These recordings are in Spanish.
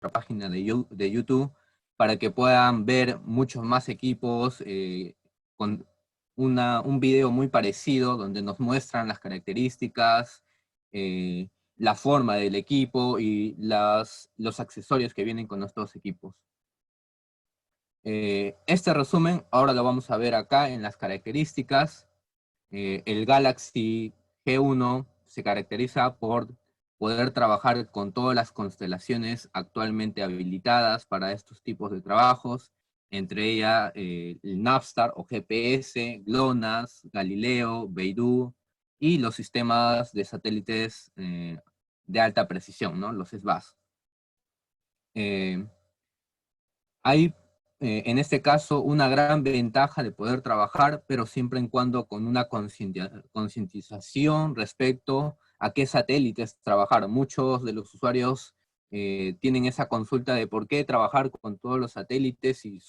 página de YouTube para que puedan ver muchos más equipos con un video muy parecido donde nos muestran las características, la forma del equipo y los accesorios que vienen con estos equipos. Este resumen ahora lo vamos a ver acá en las características. El Galaxy G1 se caracteriza por poder trabajar con todas las constelaciones actualmente habilitadas para estos tipos de trabajos, entre ellas el Navstar o GPS, GLONASS, Galileo, Beidou y los sistemas de satélites de alta precisión, ¿no? Los SBAS. Hay en este caso una gran ventaja de poder trabajar, pero siempre en cuando con una concientización respecto a qué satélites trabajar. Muchos de los usuarios tienen esa consulta de por qué trabajar con todos los satélites y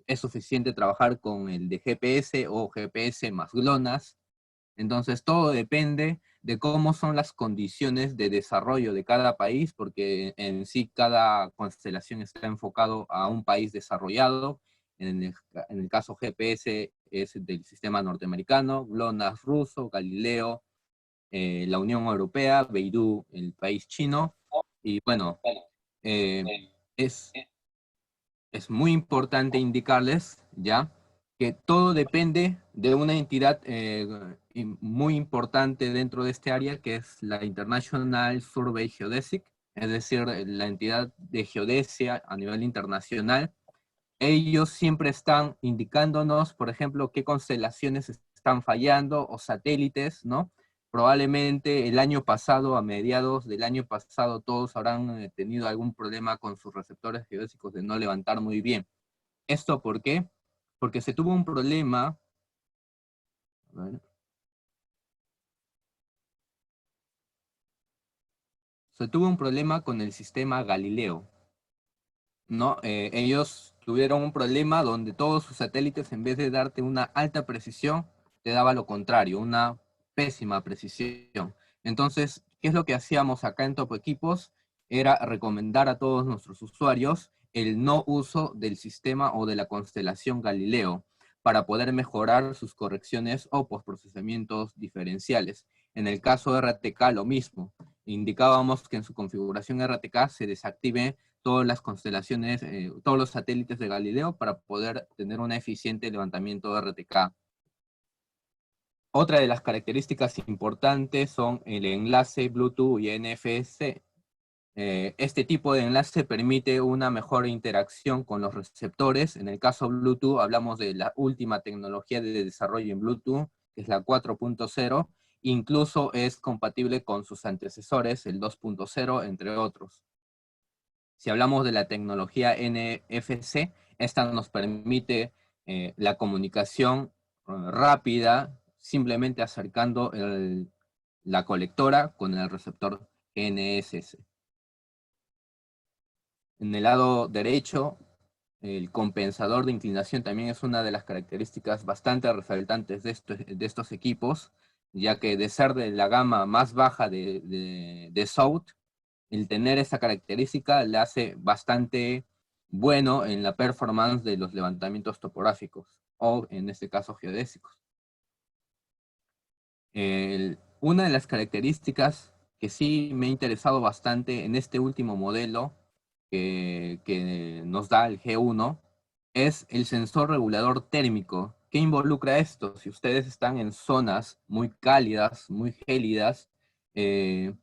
es suficiente trabajar con el de GPS o GPS más GLONASS. Entonces todo depende de cómo son las condiciones de desarrollo de cada país, porque en sí cada constelación está enfocado a un país desarrollado. En el caso GPS es del sistema norteamericano, GLONASS ruso, Galileo, la Unión Europea, Beidou, el país chino. Y bueno, eh, es es muy importante indicarles, ¿ya?, que todo depende de una entidad muy importante dentro de este área, que es la International Survey Geodesic, es decir, la entidad de geodesia a nivel internacional. Ellos siempre están indicándonos, por ejemplo, qué constelaciones están fallando o satélites, ¿no? Probablemente el año pasado, a mediados del año pasado, todos habrán tenido algún problema con sus receptores geodésicos de no levantar muy bien. ¿Esto por qué? Porque se tuvo un problema, a ver, se tuvo un problema con el sistema Galileo, ¿no? Ellos tuvieron un problema donde todos sus satélites, en vez de darte una alta precisión, te daba lo contrario, una pésima precisión. Entonces, ¿qué es lo que hacíamos acá en Topo Equipos? Era recomendar a todos nuestros usuarios el no uso del sistema o de la constelación Galileo para poder mejorar sus correcciones o postprocesamientos diferenciales. En el caso de RTK, lo mismo. Indicábamos que en su configuración RTK se desactive todas las constelaciones, todos los satélites de Galileo para poder tener un eficiente levantamiento de RTK. Otra de las características importantes son el enlace Bluetooth y NFC. Este tipo de enlace permite una mejor interacción con los receptores. En el caso Bluetooth hablamos de la última tecnología de desarrollo en Bluetooth, que es la 4.0. Incluso es compatible con sus antecesores, el 2.0, entre otros. Si hablamos de la tecnología NFC, esta nos permite la comunicación rápida, simplemente acercando la colectora con el receptor GNSS. En el lado derecho, el compensador de inclinación también es una de las características bastante resaltantes de estos equipos, ya que de ser de la gama más baja de SOUT, el tener esta característica le hace bastante bueno en la performance de los levantamientos topográficos, o en este caso geodésicos. Una de las características que sí me ha interesado bastante en este último modelo que nos da el G1 es el sensor regulador térmico. ¿Qué involucra esto? Si ustedes están en zonas muy cálidas, muy gélidas, el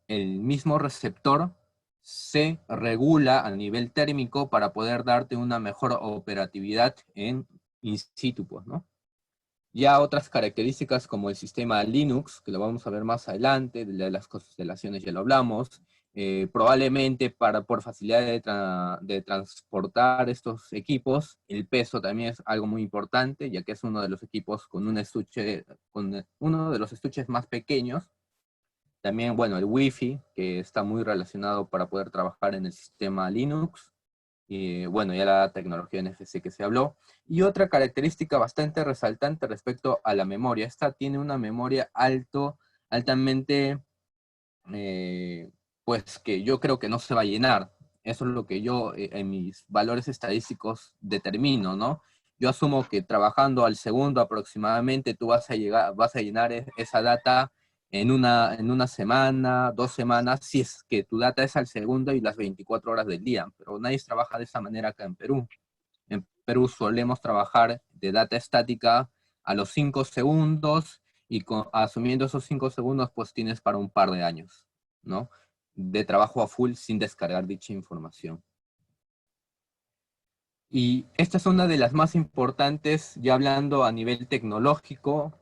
mismo receptor se regula a nivel térmico para poder darte una mejor operatividad en in situ, pues, ¿no? Ya otras características como el sistema Linux, que lo vamos a ver más adelante, de las constelaciones ya lo hablamos, probablemente por facilidad de transportar estos equipos, el peso también es algo muy importante, ya que es uno de los equipos con uno de los estuches más pequeños. También, bueno, el Wi-Fi, que está muy relacionado para poder trabajar en el sistema Linux. Y bueno, ya la tecnología NFC que se habló. Y otra característica bastante resaltante respecto a la memoria. Esta tiene una memoria altamente, pues que yo creo que no se va a llenar. Eso es lo que yo en mis valores estadísticos determino, ¿no? Yo asumo que trabajando al segundo aproximadamente tú vas a llenar esa data en una semana, 2 semanas, si es que tu data es al segundo y las 24 horas del día, pero nadie trabaja de esa manera acá en Perú. En Perú solemos trabajar de data estática a los 5 segundos y asumiendo esos 5 segundos pues tienes para un par de años, ¿no? De trabajo a full sin descargar dicha información. Y esta es una de las más importantes, ya hablando a nivel tecnológico,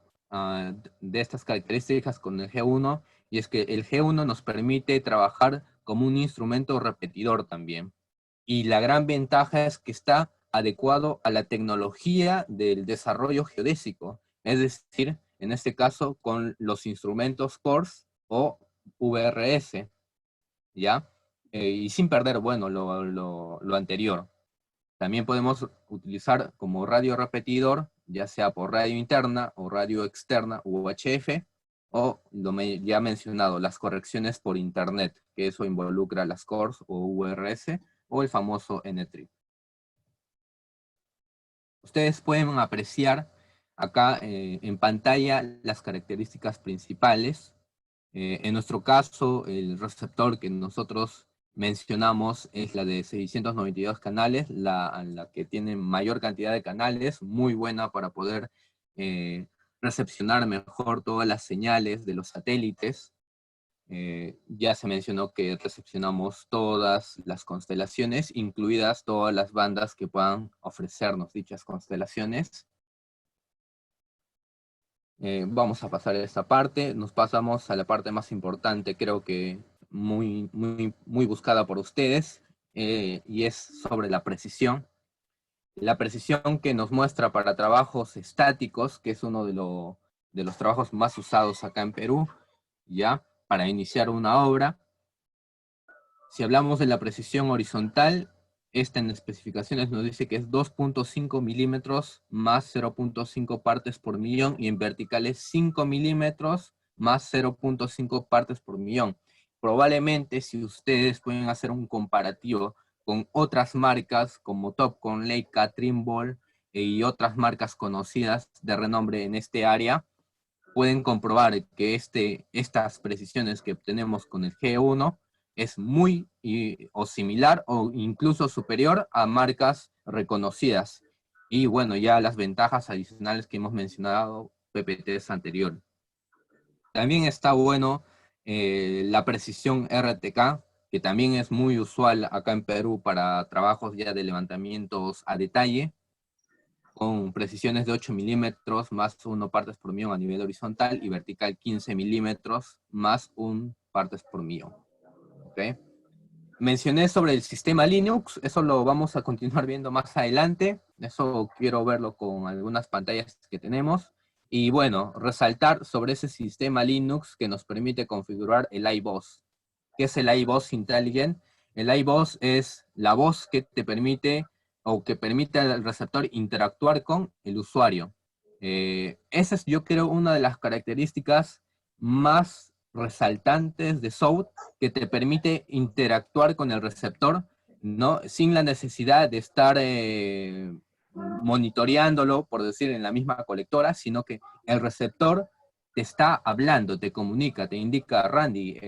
de estas características con el G1, y es que el G1 nos permite trabajar como un instrumento repetidor también. Y la gran ventaja es que está adecuado a la tecnología del desarrollo geodésico, es decir, en este caso con los instrumentos CORS o VRS, ¿ya? Y sin perder, bueno, lo anterior. También podemos utilizar como radio repetidor, ya sea por radio interna o radio externa UHF, o ya mencionado, las correcciones por internet, que eso involucra las CORS o URS, o el famoso N-Trip. Ustedes pueden apreciar acá en pantalla las características principales. En nuestro caso, el receptor que nosotros mencionamos es la de 692 canales, la que tiene mayor cantidad de canales, muy buena para poder recepcionar mejor todas las señales de los satélites. Ya se mencionó que recepcionamos todas las constelaciones, incluidas todas las bandas que puedan ofrecernos dichas constelaciones. Vamos a pasar a esta parte, nos pasamos a la parte más importante, creo que muy buscada por ustedes, y es sobre la precisión. La precisión que nos muestra para trabajos estáticos, que es uno de los trabajos más usados acá en Perú, ya, para iniciar una obra. Si hablamos de la precisión horizontal, esta en especificaciones nos dice que es 2.5 milímetros más 0.5 partes por millón, y en verticales 5 milímetros más 0.5 partes por millón. Probablemente si ustedes pueden hacer un comparativo con otras marcas como Topcon, Leica, Trimble y otras marcas conocidas de renombre en este área, pueden comprobar que estas precisiones que obtenemos con el G1 es muy o similar o incluso superior a marcas reconocidas. Y bueno, ya las ventajas adicionales que hemos mencionado PPTs anterior. También está bueno la precisión RTK, que también es muy usual acá en Perú para trabajos ya de levantamientos a detalle, con precisiones de 8 milímetros más 1 partes por millón a nivel horizontal y vertical 15 milímetros más 1 partes por millón. ¿Okay? Mencioné sobre el sistema Linux, eso lo vamos a continuar viendo más adelante, eso quiero verlo con algunas pantallas que tenemos. Y bueno, resaltar sobre ese sistema Linux que nos permite configurar el iVoz. ¿Qué es el iVoz Intelligent? El iVoz es la voz que te permite o que permite al receptor interactuar con el usuario. Esa es, yo creo, una de las características más resaltantes de Zoud, que te permite interactuar con el receptor, ¿no? Sin la necesidad de estar monitoreándolo, por decir, en la misma colectora, sino que el receptor te está hablando, te comunica, te indica, Randy,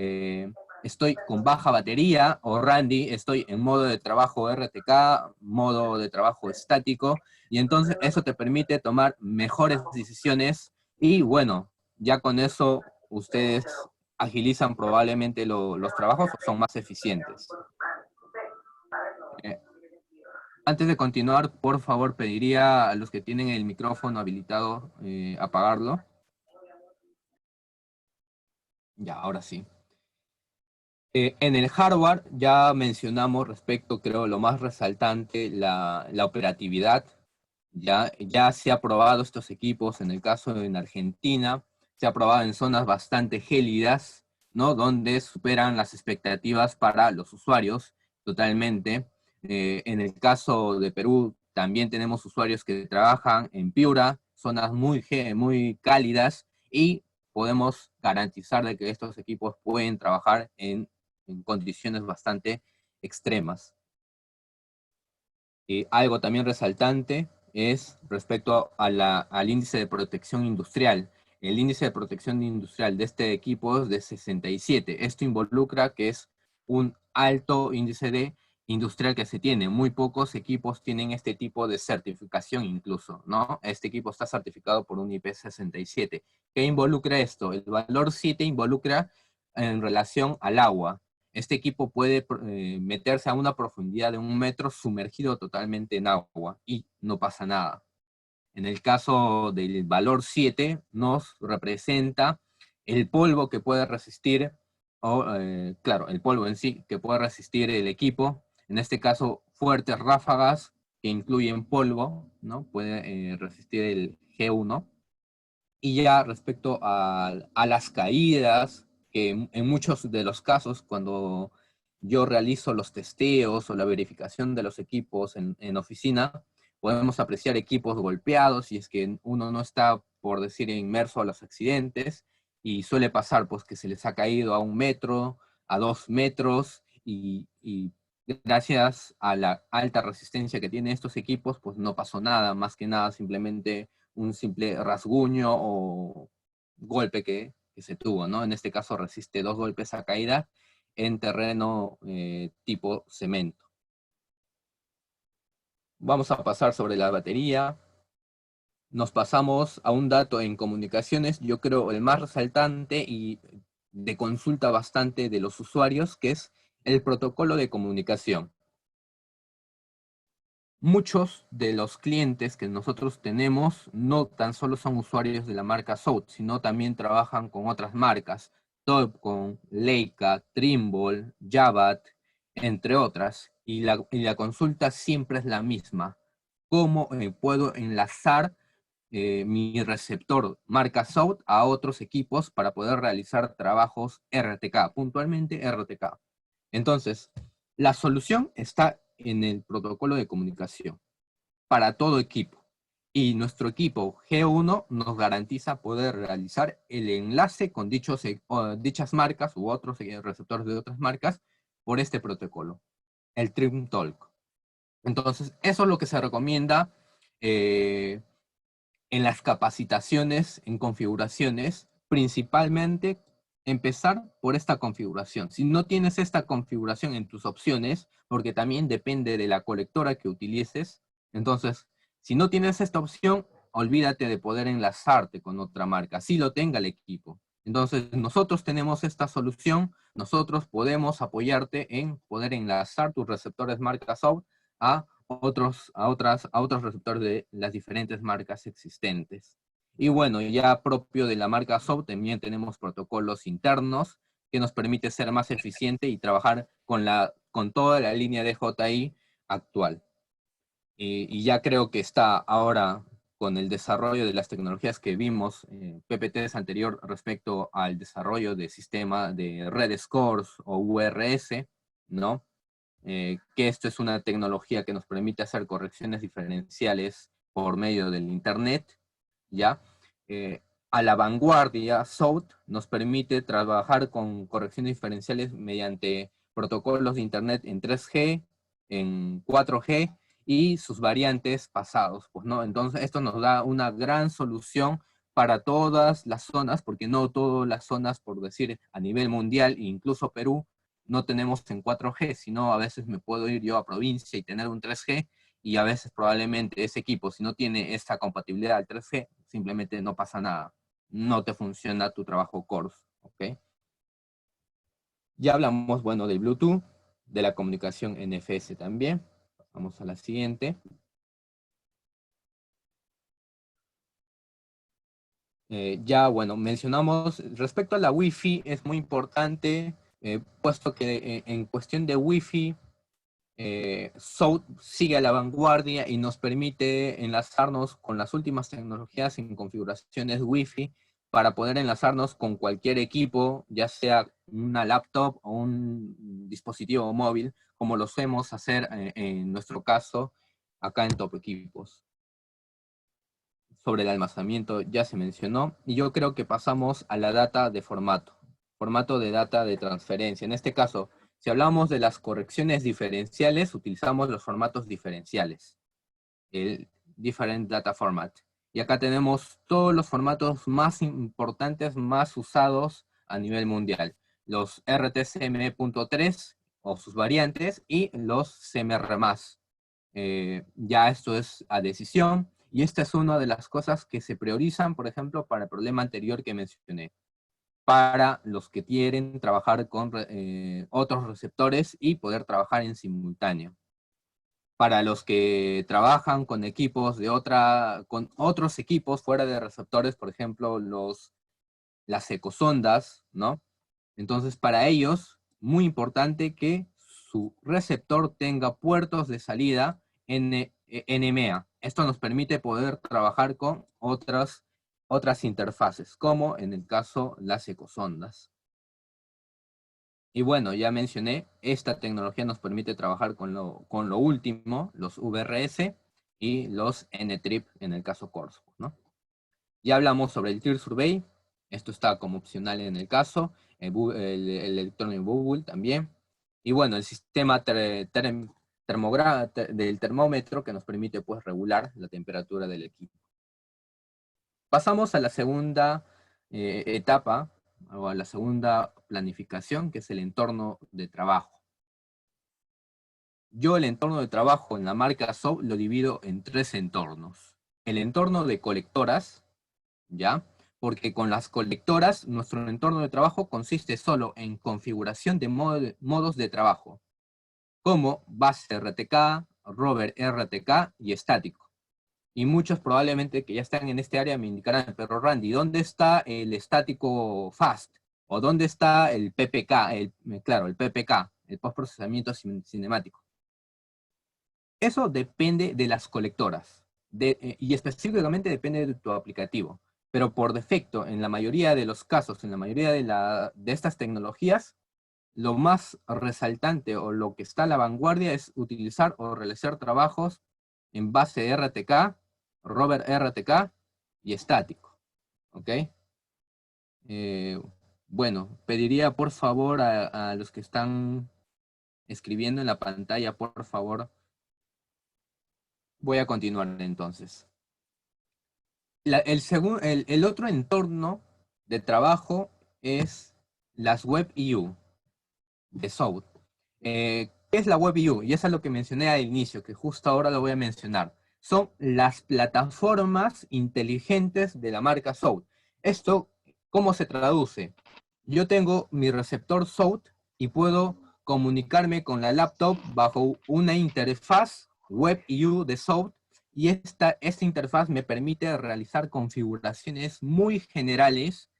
estoy con baja batería, o Randy, estoy en modo de trabajo RTK, modo de trabajo estático, y entonces eso te permite tomar mejores decisiones, y bueno, ya con eso ustedes agilizan probablemente los trabajos o son más eficientes. Antes de continuar, por favor, pediría a los que tienen el micrófono habilitado apagarlo. Ya, ahora sí. En el hardware ya mencionamos respecto, creo, lo más resaltante, la operatividad. Ya se ha probado estos equipos, en el caso en Argentina, se ha probado en zonas bastante gélidas, ¿no? Donde superan las expectativas para los usuarios totalmente. En el caso de Perú, también tenemos usuarios que trabajan en Piura, zonas muy cálidas, y podemos garantizar de que estos equipos pueden trabajar en condiciones bastante extremas. Algo también resaltante es respecto al índice de protección industrial. El índice de protección industrial de este equipo es de 67. Esto involucra que es un alto índice de industrial que se tiene. Muy pocos equipos tienen este tipo de certificación incluso, ¿no? Este equipo está certificado por un IP 67. ¿Qué involucra esto? El valor 7 involucra en relación al agua. Este equipo puede meterse a una profundidad de 1 metro sumergido totalmente en agua y no pasa nada. En el caso del valor 7, nos representa el polvo que puede resistir, claro, el polvo en sí que puede resistir el equipo. En este caso, fuertes ráfagas que incluyen polvo, ¿no? Puede resistir el G1. Y ya respecto a las caídas, que en muchos de los casos, cuando yo realizo los testeos o la verificación de los equipos en oficina, podemos apreciar equipos golpeados y es que uno no está, por decir, inmerso a los accidentes y suele pasar pues que se les ha caído a 1 metro, a 2 metros y gracias a la alta resistencia que tienen estos equipos, pues no pasó nada, más que nada simplemente un simple rasguño o golpe que se tuvo, ¿no? En este caso resiste 2 golpes a caída en terreno tipo cemento. Vamos a pasar sobre la batería. Nos pasamos a un dato en comunicaciones, yo creo el más resaltante y de consulta bastante de los usuarios, que es el protocolo de comunicación. Muchos de los clientes que nosotros tenemos no tan solo son usuarios de la marca Zolt, sino también trabajan con otras marcas, Topcon, Leica, Trimble, Jabat, entre otras. Y la consulta siempre es la misma. ¿Cómo puedo enlazar mi receptor marca Zolt a otros equipos para poder realizar trabajos RTK, puntualmente RTK? Entonces, la solución está en el protocolo de comunicación para todo equipo. Y nuestro equipo G1 nos garantiza poder realizar el enlace con dichas marcas u otros receptores de otras marcas por este protocolo, el TrimTalk. Entonces, eso es lo que se recomienda en las capacitaciones, en configuraciones, principalmente empezar por esta configuración. Si no tienes esta configuración en tus opciones, porque también depende de la colectora que utilices, entonces, si no tienes esta opción, olvídate de poder enlazarte con otra marca, si lo tenga el equipo. Entonces, nosotros tenemos esta solución, nosotros podemos apoyarte en poder enlazar tus receptores marca Sound a otros receptores de las diferentes marcas existentes. Y bueno, ya propio de la marca Sound también tenemos protocolos internos que nos permite ser más eficiente y trabajar con toda la línea de JI actual. Y ya creo que está ahora con el desarrollo de las tecnologías que vimos en PPTs anterior respecto al desarrollo de sistema de red scores o URS, ¿no? Que esto es una tecnología que nos permite hacer correcciones diferenciales por medio del Internet, ¿ya? A la vanguardia, SOUT nos permite trabajar con correcciones diferenciales mediante protocolos de Internet en 3G, en 4G y sus variantes pasados, pues, ¿no? Entonces, esto nos da una gran solución para todas las zonas, porque no todas las zonas, por decir, a nivel mundial, incluso Perú, no tenemos en 4G, sino a veces me puedo ir yo a provincia y tener un 3G, y a veces probablemente ese equipo, si no tiene esta compatibilidad al 3G, simplemente no pasa nada. No te funciona tu trabajo core, ¿ok? Ya hablamos, bueno, del Bluetooth, de la comunicación NFS también. Vamos a la siguiente. Ya, bueno, mencionamos, respecto a la Wi-Fi, es muy importante, puesto que en cuestión de Wi-Fi, South sigue a la vanguardia y nos permite enlazarnos con las últimas tecnologías en configuraciones Wi-Fi para poder enlazarnos con cualquier equipo, ya sea una laptop o un dispositivo móvil, como lo hacemos hacer en nuestro caso acá en Top Equipos. Sobre el almacenamiento ya se mencionó, y yo creo que pasamos a la data de formato de data de transferencia. En este caso, Si hablamos de las correcciones diferenciales, utilizamos los formatos diferenciales, el Different Data Format. Y acá tenemos todos los formatos más importantes, más usados a nivel mundial. Los RTCM.3 o sus variantes y los CMR+. Ya esto es a decisión, y esta es una de las cosas que se priorizan, por ejemplo, para el problema anterior que mencioné, para los que quieren trabajar con otros receptores y poder trabajar en simultáneo. Para los que trabajan con equipos con otros equipos fuera de receptores, por ejemplo, las ecosondas, ¿no? Entonces, para ellos, muy importante que su receptor tenga puertos de salida NMEA. Esto nos permite poder trabajar con otras interfaces, como en el caso las ecosondas. Y bueno, ya mencioné, esta tecnología nos permite trabajar con lo último, los VRS y los N-Trip en el caso Corso, ¿no? Ya hablamos sobre el Tier Survey, esto está como opcional en el caso, el Electronic Bubble también. Y bueno, el sistema del termómetro que nos permite pues regular la temperatura del equipo. Pasamos a la segunda etapa, o a la segunda planificación, que es el entorno de trabajo. Yo el entorno de trabajo en la marca SOAP lo divido en 3 entornos. El entorno de colectoras, ¿ya? Porque con las colectoras, nuestro entorno de trabajo consiste solo en configuración de modos de trabajo, como base RTK, rover RTK y estático. Y muchos probablemente que ya están en este área me indicarán, pero Randy, ¿dónde está el estático fast? ¿O dónde está el PPK? Claro, el PPK, el postprocesamiento cinemático. Eso depende de las colectoras, y específicamente depende de tu aplicativo. Pero por defecto, en la mayoría de los casos, en la mayoría de estas tecnologías, lo más resaltante o lo que está a la vanguardia es utilizar o realizar trabajos en base RTK, rover RTK y estático. ¿Ok? Bueno, pediría por favor a los que están escribiendo en la pantalla, por favor. Voy a continuar entonces. El otro entorno de trabajo es las WebEU de SOAP. ¿Qué es la WebEU? Y eso es lo que mencioné al inicio, que justo ahora lo voy a mencionar. Son las plataformas inteligentes de la marca SOAP. Esto, ¿cómo se traduce? Yo tengo mi receptor SOAP y puedo comunicarme con la laptop bajo una interfaz WebEU de SOAP, y esta interfaz me permite realizar configuraciones muy generales,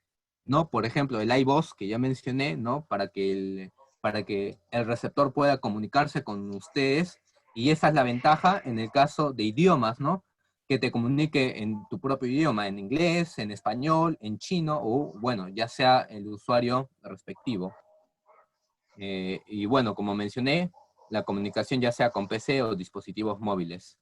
¿no? Por ejemplo, el iVoz que ya mencioné, ¿no? Para que el receptor pueda comunicarse con ustedes, y esa es la ventaja en el caso de idiomas, ¿no? Que te comunique en tu propio idioma, en inglés, en español, en chino, o bueno, ya sea el usuario respectivo. Y bueno, como mencioné, la comunicación ya sea con PC o dispositivos móviles.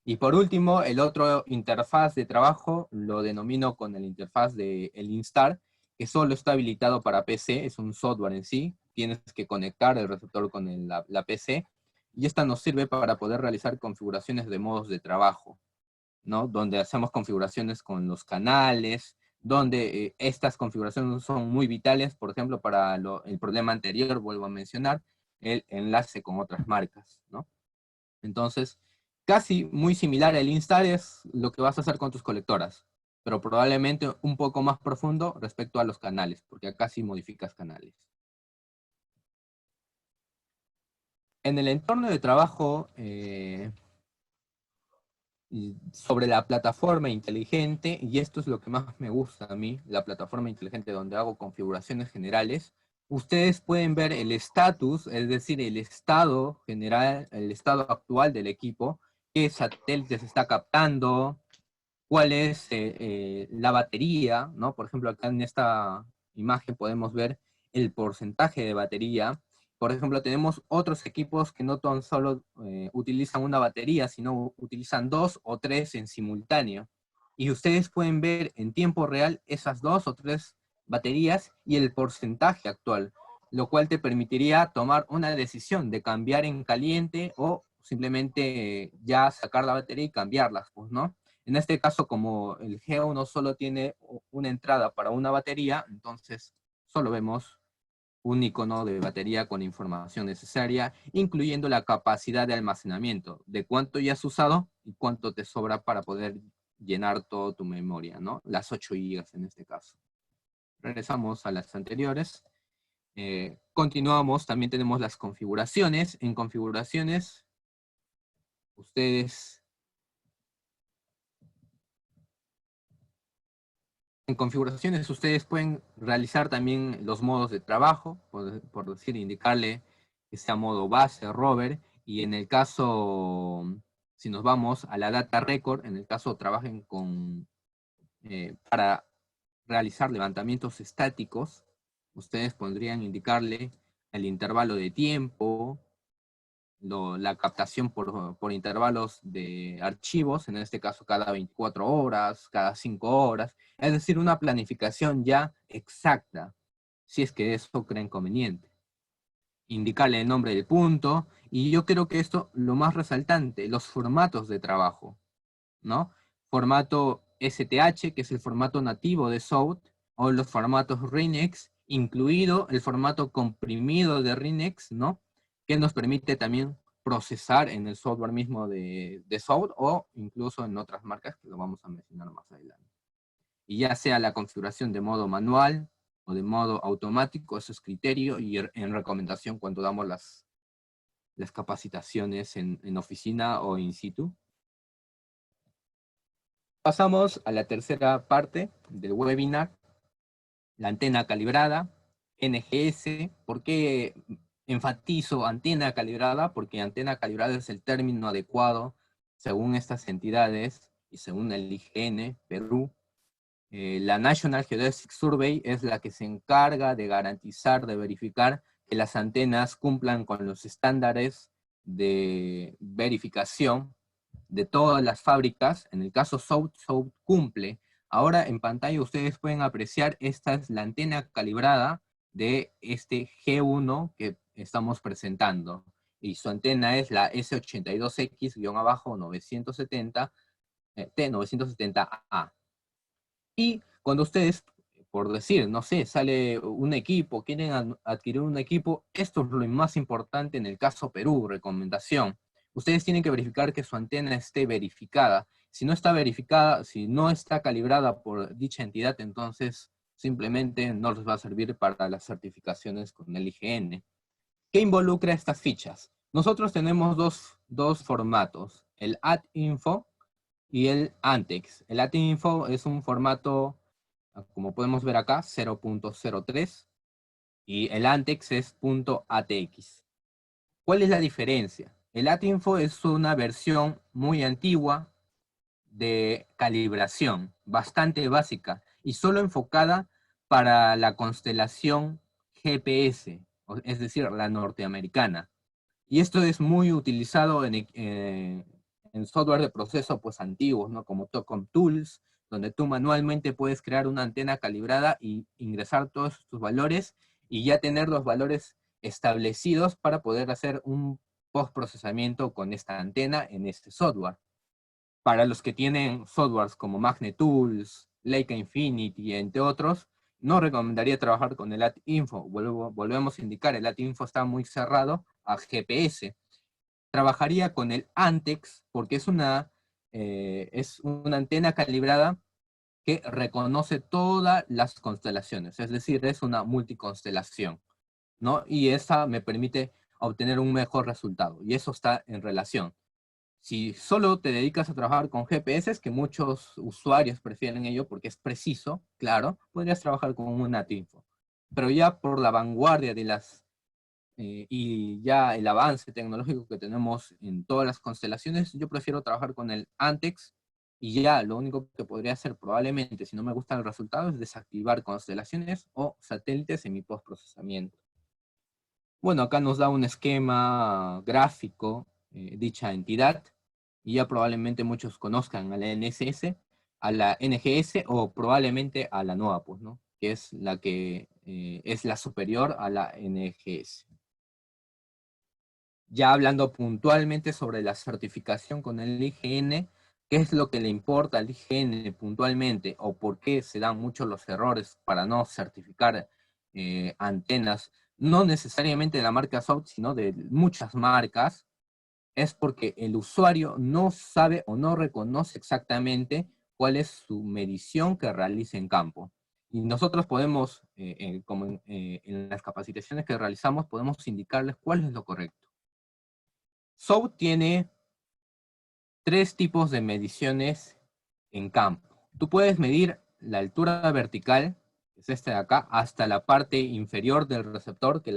Y por último, el otro interfaz de trabajo lo denomino con el interfaz de el Instar, que solo está habilitado para PC, es un software en sí. Tienes que conectar el receptor con la PC, y esta nos sirve para poder realizar configuraciones de modos de trabajo, ¿no? Donde hacemos configuraciones con los canales, donde estas configuraciones son muy vitales, por ejemplo, para el problema anterior, vuelvo a mencionar, el enlace con otras marcas, ¿no? Entonces, casi muy similar al Instar es lo que vas a hacer con tus colectoras, pero probablemente un poco más profundo respecto a los canales, porque acá sí modificas canales. En el entorno de trabajo, sobre la plataforma inteligente, y esto es lo que más me gusta a mí, la plataforma inteligente donde hago configuraciones generales, ustedes pueden ver el estatus, es decir, el estado general, el estado actual del equipo, qué satélites está captando, cuál es la batería, ¿no? Por ejemplo, acá en esta imagen podemos ver el porcentaje de batería. Por ejemplo, tenemos otros equipos que no tan solo utilizan una batería, sino utilizan 2 o 3 en simultáneo. Y ustedes pueden ver en tiempo real esas 2 o 3 baterías y el porcentaje actual. lo cual te permitiría tomar una decisión de cambiar en caliente o simplemente ya sacar la batería y cambiarlas, pues, ¿no? En este caso, como el G1 solo tiene una entrada para una batería, entonces solo vemos un icono de batería con información necesaria, incluyendo la capacidad de almacenamiento, de cuánto ya has usado y cuánto te sobra para poder llenar toda tu memoria, ¿no? Las 8 gigas en este caso. Regresamos a las anteriores. Continuamos, también tenemos las configuraciones. En configuraciones, ustedes... En configuraciones ustedes pueden realizar también los modos de trabajo, por decir, indicarle que sea modo base, rover, y en el caso, si nos vamos a la data record, en el caso trabajen para realizar levantamientos estáticos, ustedes podrían indicarle el intervalo de tiempo, la captación por intervalos de archivos, en este caso cada 24 horas, cada 5 horas, es decir, una planificación ya exacta, si es que eso creen conveniente. Indicarle el nombre del punto, y yo creo que esto, lo más resaltante, los formatos de trabajo, ¿no? Formato STH, que es el formato nativo de Zoot, o los formatos RINEX, incluido el formato comprimido de RINEX, ¿no? Que nos permite también procesar en el software mismo de Zoot, o incluso en otras marcas que lo vamos a mencionar más adelante. Y ya sea la configuración de modo manual o de modo automático, eso es criterio y en recomendación cuando damos las capacitaciones en oficina o in situ. Pasamos a la tercera parte del webinar, la antena calibrada, NGS. ¿Por qué enfatizo antena calibrada? Porque antena calibrada es el término adecuado según estas entidades y según el IGN, Perú. La National Geodesic Survey es la que se encarga de garantizar, de verificar que las antenas cumplan con los estándares de verificación de todas las fábricas. En el caso Zoot cumple. Ahora en pantalla ustedes pueden apreciar, esta es la antena calibrada de este G1 que estamos presentando. Y su antena es la S82X-970 T970A. Y cuando ustedes, por decir, no sé, sale un equipo, quieren adquirir un equipo, esto es lo más importante en el caso Perú, recomendación. Ustedes tienen que verificar que su antena esté verificada. Si no está verificada, si no está calibrada por dicha entidad, entonces simplemente no les va a servir para las certificaciones con el IGN. ¿Qué involucra estas fichas? Nosotros tenemos dos formatos, el AdInfo y el Antex. El AdInfo es un formato, como podemos ver acá, 0.03, y el Antex es .atx. ¿Cuál es la diferencia? El AdInfo es una versión muy antigua de calibración, bastante básica, y solo enfocada para la constelación GPS, es decir, la norteamericana. Y esto es muy utilizado en software de proceso pues antiguos, ¿no? Como Tocom Tools, donde tú manualmente puedes crear una antena calibrada y ingresar todos tus valores y ya tener los valores establecidos para poder hacer un postprocesamiento con esta antena en este software. Para los que tienen softwares como Magnetools, Leica Infinity, entre otros, no recomendaría trabajar con el AdInfo. Volvemos a indicar, el AdInfo está muy cerrado a GPS. Trabajaría con el Antex porque es una antena calibrada que reconoce todas las constelaciones, es decir, es una multiconstelación, ¿no? Y esa me permite obtener un mejor resultado, y eso está en relación. Si solo te dedicas a trabajar con GPS, que muchos usuarios prefieren ello porque es preciso, claro, podrías trabajar con un AdInfo. Pero ya por la vanguardia de y ya el avance tecnológico que tenemos en todas las constelaciones, yo prefiero trabajar con el Antex, y ya lo único que podría hacer probablemente, si no me gustan los resultados, es desactivar constelaciones o satélites en mi postprocesamiento. Bueno, acá nos da un esquema gráfico, dicha entidad, y ya probablemente muchos conozcan a la NSS, a la NGS o probablemente a la NOAA, pues, ¿no? que es la que es la superior a la NGS. Ya hablando puntualmente sobre la certificación con el IGN, ¿qué es lo que le importa al IGN puntualmente? ¿O por qué se dan muchos los errores para no certificar antenas? No necesariamente de la marca Soft, sino de muchas marcas. Es porque el usuario no sabe o no reconoce exactamente cuál es su medición que realiza en campo. Y nosotros podemos, como en las capacitaciones que realizamos, podemos indicarles cuál es lo correcto. SOUT tiene 3 tipos de mediciones en campo. Tú puedes medir la altura vertical, que es esta de acá, hasta la parte inferior del receptor, que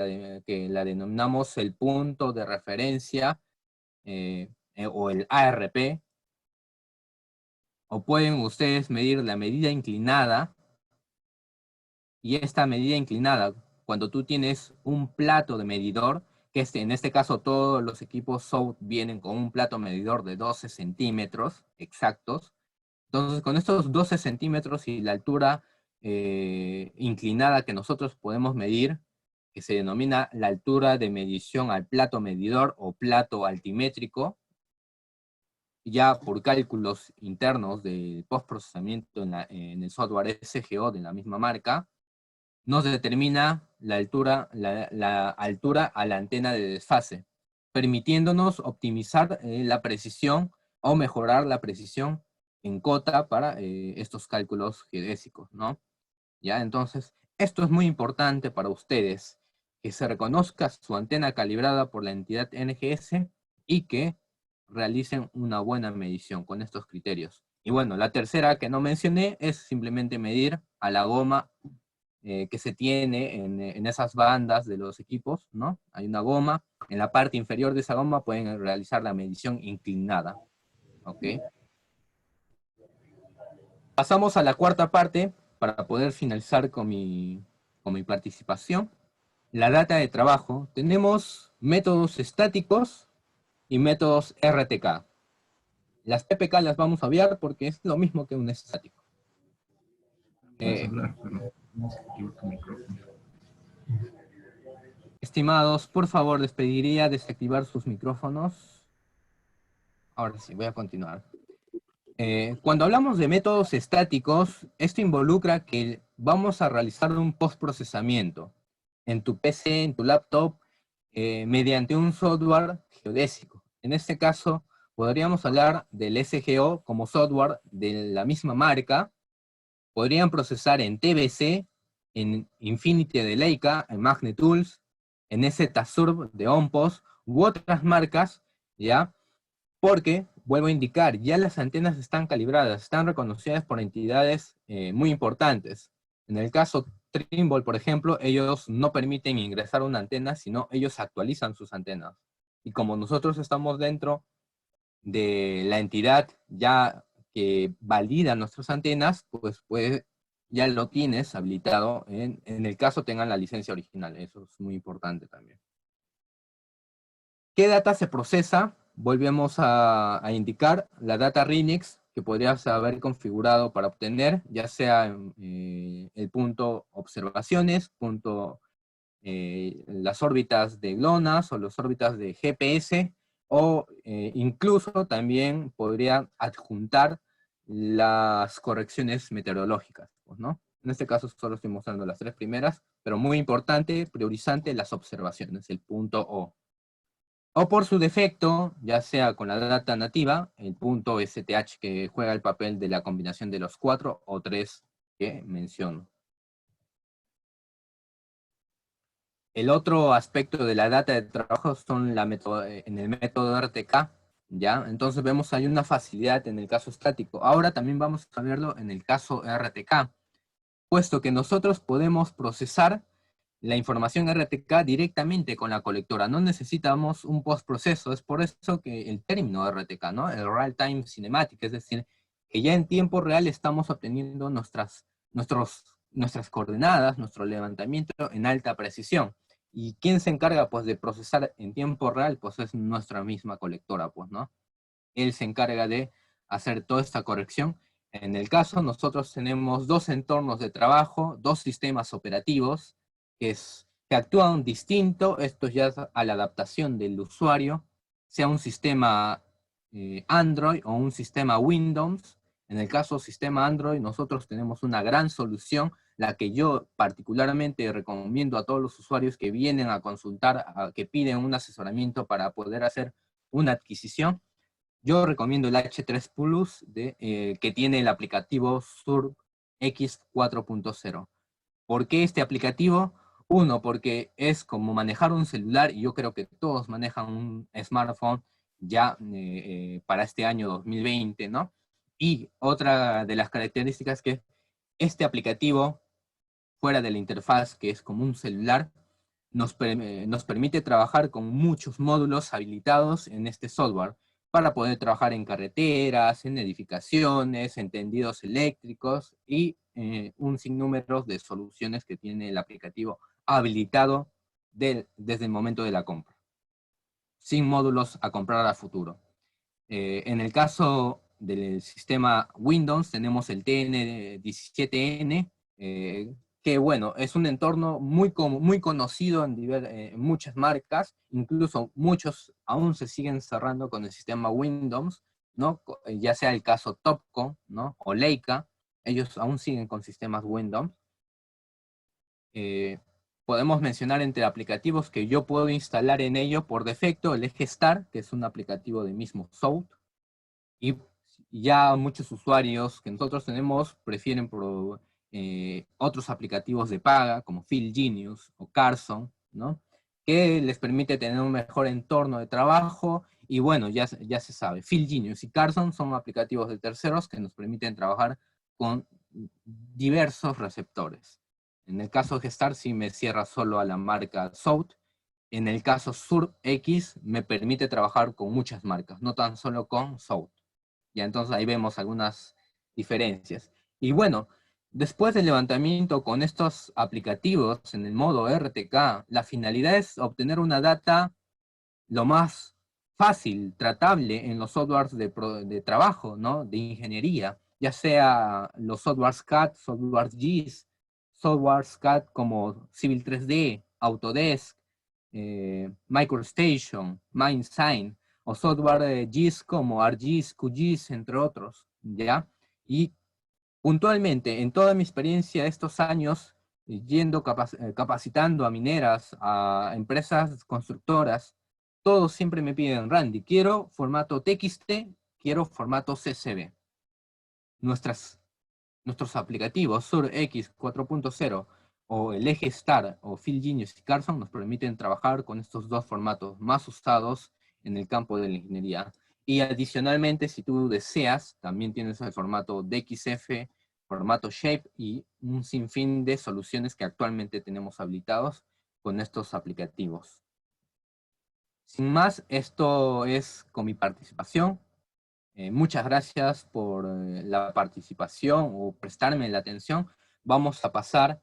la denominamos el punto de referencia, o el ARP, o pueden ustedes medir la medida inclinada, y esta medida inclinada, cuando tú tienes un plato de medidor, que en este caso todos los equipos SOUT vienen con un plato medidor de 12 centímetros exactos, entonces con estos 12 centímetros y la altura inclinada que nosotros podemos medir, que se denomina la altura de medición al plato medidor o plato altimétrico, ya por cálculos internos de postprocesamiento en el software SGO de la misma marca, nos determina la altura a la antena de desfase, permitiéndonos optimizar la precisión o mejorar la precisión en cota para estos cálculos geodésicos, ¿no? Ya, entonces, esto es muy importante para ustedes, que se reconozca su antena calibrada por la entidad NGS y que realicen una buena medición con estos criterios. Y bueno, la tercera que no mencioné es simplemente medir a la goma que se tiene en esas bandas de los equipos, ¿no? Hay una goma, en la parte inferior de esa goma pueden realizar la medición inclinada, ¿ok? Pasamos a la cuarta parte para poder finalizar con mi participación. La data de trabajo. Tenemos métodos estáticos y métodos RTK. Las PPK las vamos a obviar porque es lo mismo que un estático. Puedes hablar, pero no se activa tu micrófono. Estimados, por favor, les pediría desactivar sus micrófonos. Ahora sí, voy a continuar. Cuando hablamos de métodos estáticos, esto involucra que vamos a realizar un postprocesamiento en tu PC, en tu laptop, mediante un software geodésico. En este caso, podríamos hablar del SGO como software de la misma marca. Podrían procesar en TBC, en Infinity de Leica, en Magnetools, en ZSurb de OnPost, u otras marcas, ¿ya? Porque, vuelvo a indicar, ya las antenas están calibradas, están reconocidas por entidades muy importantes. En el caso Trimble, por ejemplo, ellos no permiten ingresar una antena, sino ellos actualizan sus antenas. Y como nosotros estamos dentro de la entidad ya que valida nuestras antenas, pues ya lo tienes habilitado en el caso tengan la licencia original. Eso es muy importante también. ¿Qué data se procesa? Volvemos a indicar la data Remix que podrías haber configurado para obtener, ya sea el punto observaciones, punto las órbitas de GLONASS o las órbitas de GPS, o incluso también podría adjuntar las correcciones meteorológicas, pues, ¿no? En este caso solo estoy mostrando las 3 primeras, pero muy importante, priorizante las observaciones, el punto O. O por su defecto, ya sea con la data nativa, el punto STH que juega el papel de la combinación de los 4 o 3 que menciono. El otro aspecto de la data de trabajo son en el método RTK, ¿ya? Entonces vemos hay una facilidad en el caso estático. Ahora también vamos a verlo en el caso RTK, puesto que nosotros podemos procesar la información RTK directamente con la colectora. No necesitamos un postproceso. Es por eso que el término RTK, ¿no? El Real Time Cinematic, es decir, que ya en tiempo real estamos obteniendo nuestras coordenadas, nuestro levantamiento en alta precisión. ¿Y quién se encarga, pues, de procesar en tiempo real? Pues es nuestra misma colectora, pues, ¿no? Él se encarga de hacer toda esta corrección En el caso, nosotros tenemos dos entornos de trabajo, dos sistemas operativos que actúan distinto, esto ya es a la adaptación del usuario, sea un sistema Android o un sistema Windows. En el caso sistema Android, nosotros tenemos una gran solución, la que yo particularmente recomiendo a todos los usuarios que vienen a consultar, que piden un asesoramiento para poder hacer una adquisición. Yo recomiendo el H3 Plus que tiene el aplicativo Sur X 4.0. ¿Por qué este aplicativo? Uno, porque es como manejar un celular, y yo creo que todos manejan un smartphone ya para este año 2020, ¿no? Y otra de las características que este aplicativo, fuera de la interfaz, que es como un celular, nos permite trabajar con muchos módulos habilitados en este software para poder trabajar en carreteras, en edificaciones, en tendidos eléctricos y un sinnúmero de soluciones que tiene el aplicativo habilitado desde el momento de la compra, sin módulos a comprar a futuro. En el caso del sistema Windows tenemos el TN17N, que bueno, es un entorno muy conocido en muchas marcas, incluso muchos aún se siguen cerrando con el sistema Windows, ¿no? Ya sea el caso Topco, ¿no? O Leica, ellos aún siguen con sistemas Windows. Eh, Podemos mencionar entre aplicativos que yo puedo instalar en ello por defecto el Eje Star, que es un aplicativo de mismo Zout, y ya muchos usuarios que nosotros tenemos prefieren otros aplicativos de paga, como Field Genius o Carson, ¿no? Que les permite tener un mejor entorno de trabajo. Y bueno, ya se sabe, Field Genius y Carson son aplicativos de terceros que nos permiten trabajar con diversos receptores. En el caso de Gestar, sí me cierra solo a la marca Zout. En el caso Sur X, me permite trabajar con muchas marcas, no tan solo con Zout. Ya entonces ahí vemos algunas diferencias. Y bueno, después del levantamiento con estos aplicativos en el modo RTK, la finalidad es obtener una data lo más fácil, tratable en los softwares de trabajo, ¿no? De ingeniería, ya sea los softwares CAD, softwares GIS, softwares CAD como Civil 3D, Autodesk, MicroStation, MindSign, o software GIS como ArcGIS, QGIS, entre otros, ¿ya? Y puntualmente, en toda mi experiencia estos años, yendo capacitando a mineras, a empresas constructoras, todos siempre me piden, Randy, quiero formato TXT, quiero formato CSV. Nuestros aplicativos Sur X 4.0 o el Eje Star o Field Genius y Carson nos permiten trabajar con estos dos formatos más usados en el campo de la ingeniería. Y adicionalmente, si tú deseas, también tienes el formato DXF, formato Shape y un sinfín de soluciones que actualmente tenemos habilitados con estos aplicativos. Sin más, esto es con mi participación. Muchas gracias por la participación o prestarme la atención. Vamos a pasar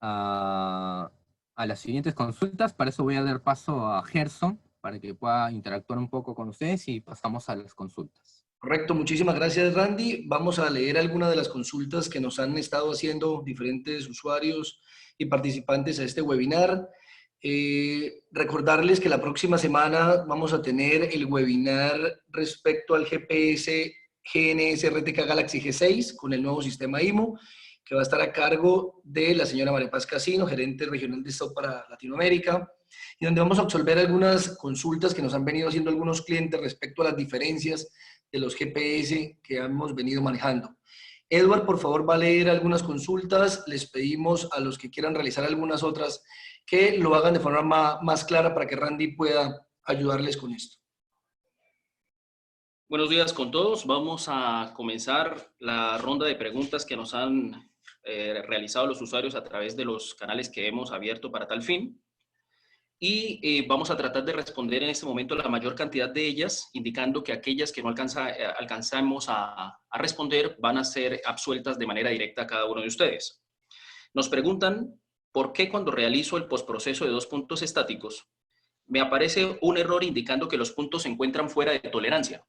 a las siguientes consultas. Para eso voy a dar paso a Gerson para que pueda interactuar un poco con ustedes y pasamos a las consultas. Correcto, muchísimas gracias, Randy. Vamos a leer algunas de las consultas que nos han estado haciendo diferentes usuarios y participantes a este webinar. Recordarles que la próxima semana vamos a tener el webinar respecto al GPS GNS RTK Galaxy G6 con el nuevo sistema IMO, que va a estar a cargo de la señora María Paz Casino, gerente regional de stock para Latinoamérica, y donde vamos a absolver algunas consultas que nos han venido haciendo algunos clientes respecto a las diferencias de los GPS que hemos venido manejando. Edward, por favor, va a leer algunas consultas. Les pedimos a los que quieran realizar algunas otras que lo hagan de forma más clara para que Randy pueda ayudarles con esto. Buenos días con todos. Vamos a comenzar la ronda de preguntas que nos han realizado los usuarios a través de los canales que hemos abierto para tal fin. Y vamos a tratar de responder en este momento la mayor cantidad de ellas, indicando que aquellas que no alcanzamos a responder van a ser absueltas de manera directa a cada uno de ustedes. Nos preguntan, ¿por qué cuando realizo el postproceso de 2 puntos estáticos me aparece un error indicando que los puntos se encuentran fuera de tolerancia?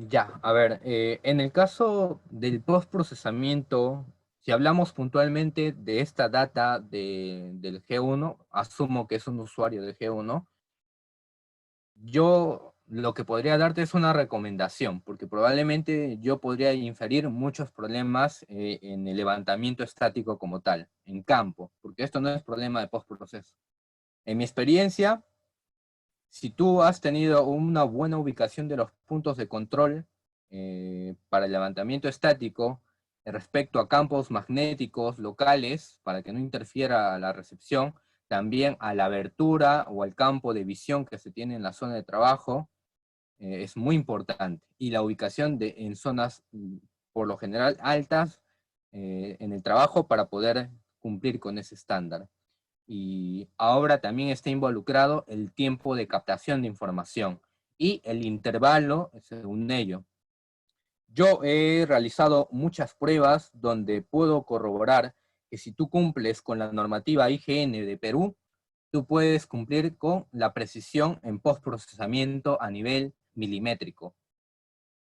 Ya, a ver, en el caso del postprocesamiento, si hablamos puntualmente de esta data del G1, asumo que es un usuario de G1, yo lo que podría darte es una recomendación, porque probablemente yo podría inferir muchos problemas en el levantamiento estático como tal, en campo, porque esto no es problema de postproceso. En mi experiencia, si tú has tenido una buena ubicación de los puntos de control para el levantamiento estático respecto a campos magnéticos locales, para que no interfiera la recepción, también a la abertura o al campo de visión que se tiene en la zona de trabajo, es muy importante. Y la ubicación en zonas, por lo general, altas en el trabajo para poder cumplir con ese estándar. Y ahora también está involucrado el tiempo de captación de información y el intervalo según ello. Yo he realizado muchas pruebas donde puedo corroborar que si tú cumples con la normativa IGN de Perú, tú puedes cumplir con la precisión en postprocesamiento a nivel milimétrico.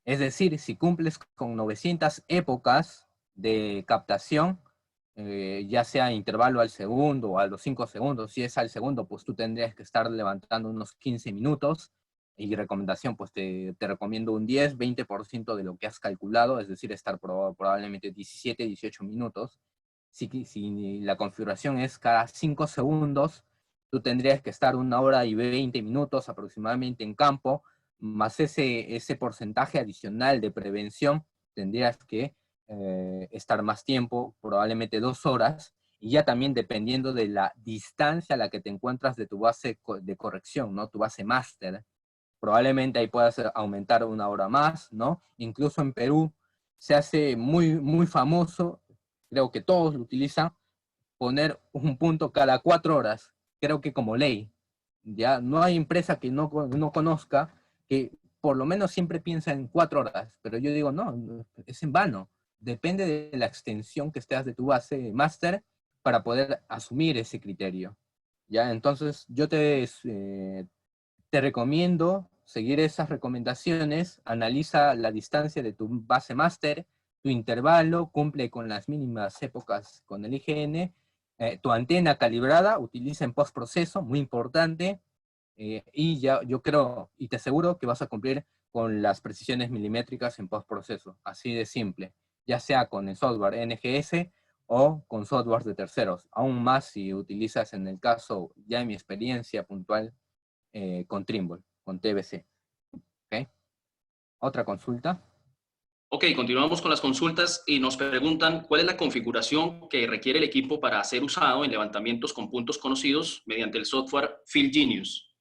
Es decir, si cumples con 900 épocas de captación, ya sea intervalo al segundo o a los 5 segundos, si es al segundo, pues tú tendrías que estar levantando unos 15 minutos, y recomendación, pues te recomiendo un 10-20% de lo que has calculado, es decir, estar probablemente 17-18 minutos. Si la configuración es cada 5 segundos, tú tendrías que estar 1 hora y 20 minutos aproximadamente en campo, más ese porcentaje adicional de prevención, tendrías que estar más tiempo, probablemente 2 horas, y ya también dependiendo de la distancia a la que te encuentras de tu base de corrección, ¿no? Tu base máster. Probablemente ahí puedas aumentar 1 hora más, ¿no? Incluso en Perú se hace muy, muy famoso, creo que todos lo utilizan, poner un punto cada 4 horas, creo que como ley. Ya no hay empresa que no conozca que por lo menos siempre piensa en 4 horas, pero yo digo, no, es en vano. Depende de la extensión que estés de tu base máster para poder asumir ese criterio. ¿Ya? Entonces, yo te recomiendo seguir esas recomendaciones, analiza la distancia de tu base máster, tu intervalo, cumple con las mínimas épocas con el IGN, tu antena calibrada, utiliza en postproceso, muy importante, y ya yo creo, y te aseguro que vas a cumplir con las precisiones milimétricas en postproceso, así de simple, ya sea con el software NGS o con software de terceros, aún más si utilizas en el caso, ya en mi experiencia puntual, con Trimble, con TBC. ¿Okay? Otra consulta. Ok, continuamos con las consultas y nos preguntan cuál es la configuración que requiere el equipo para ser usado en levantamientos con puntos conocidos mediante el software FieldGenius.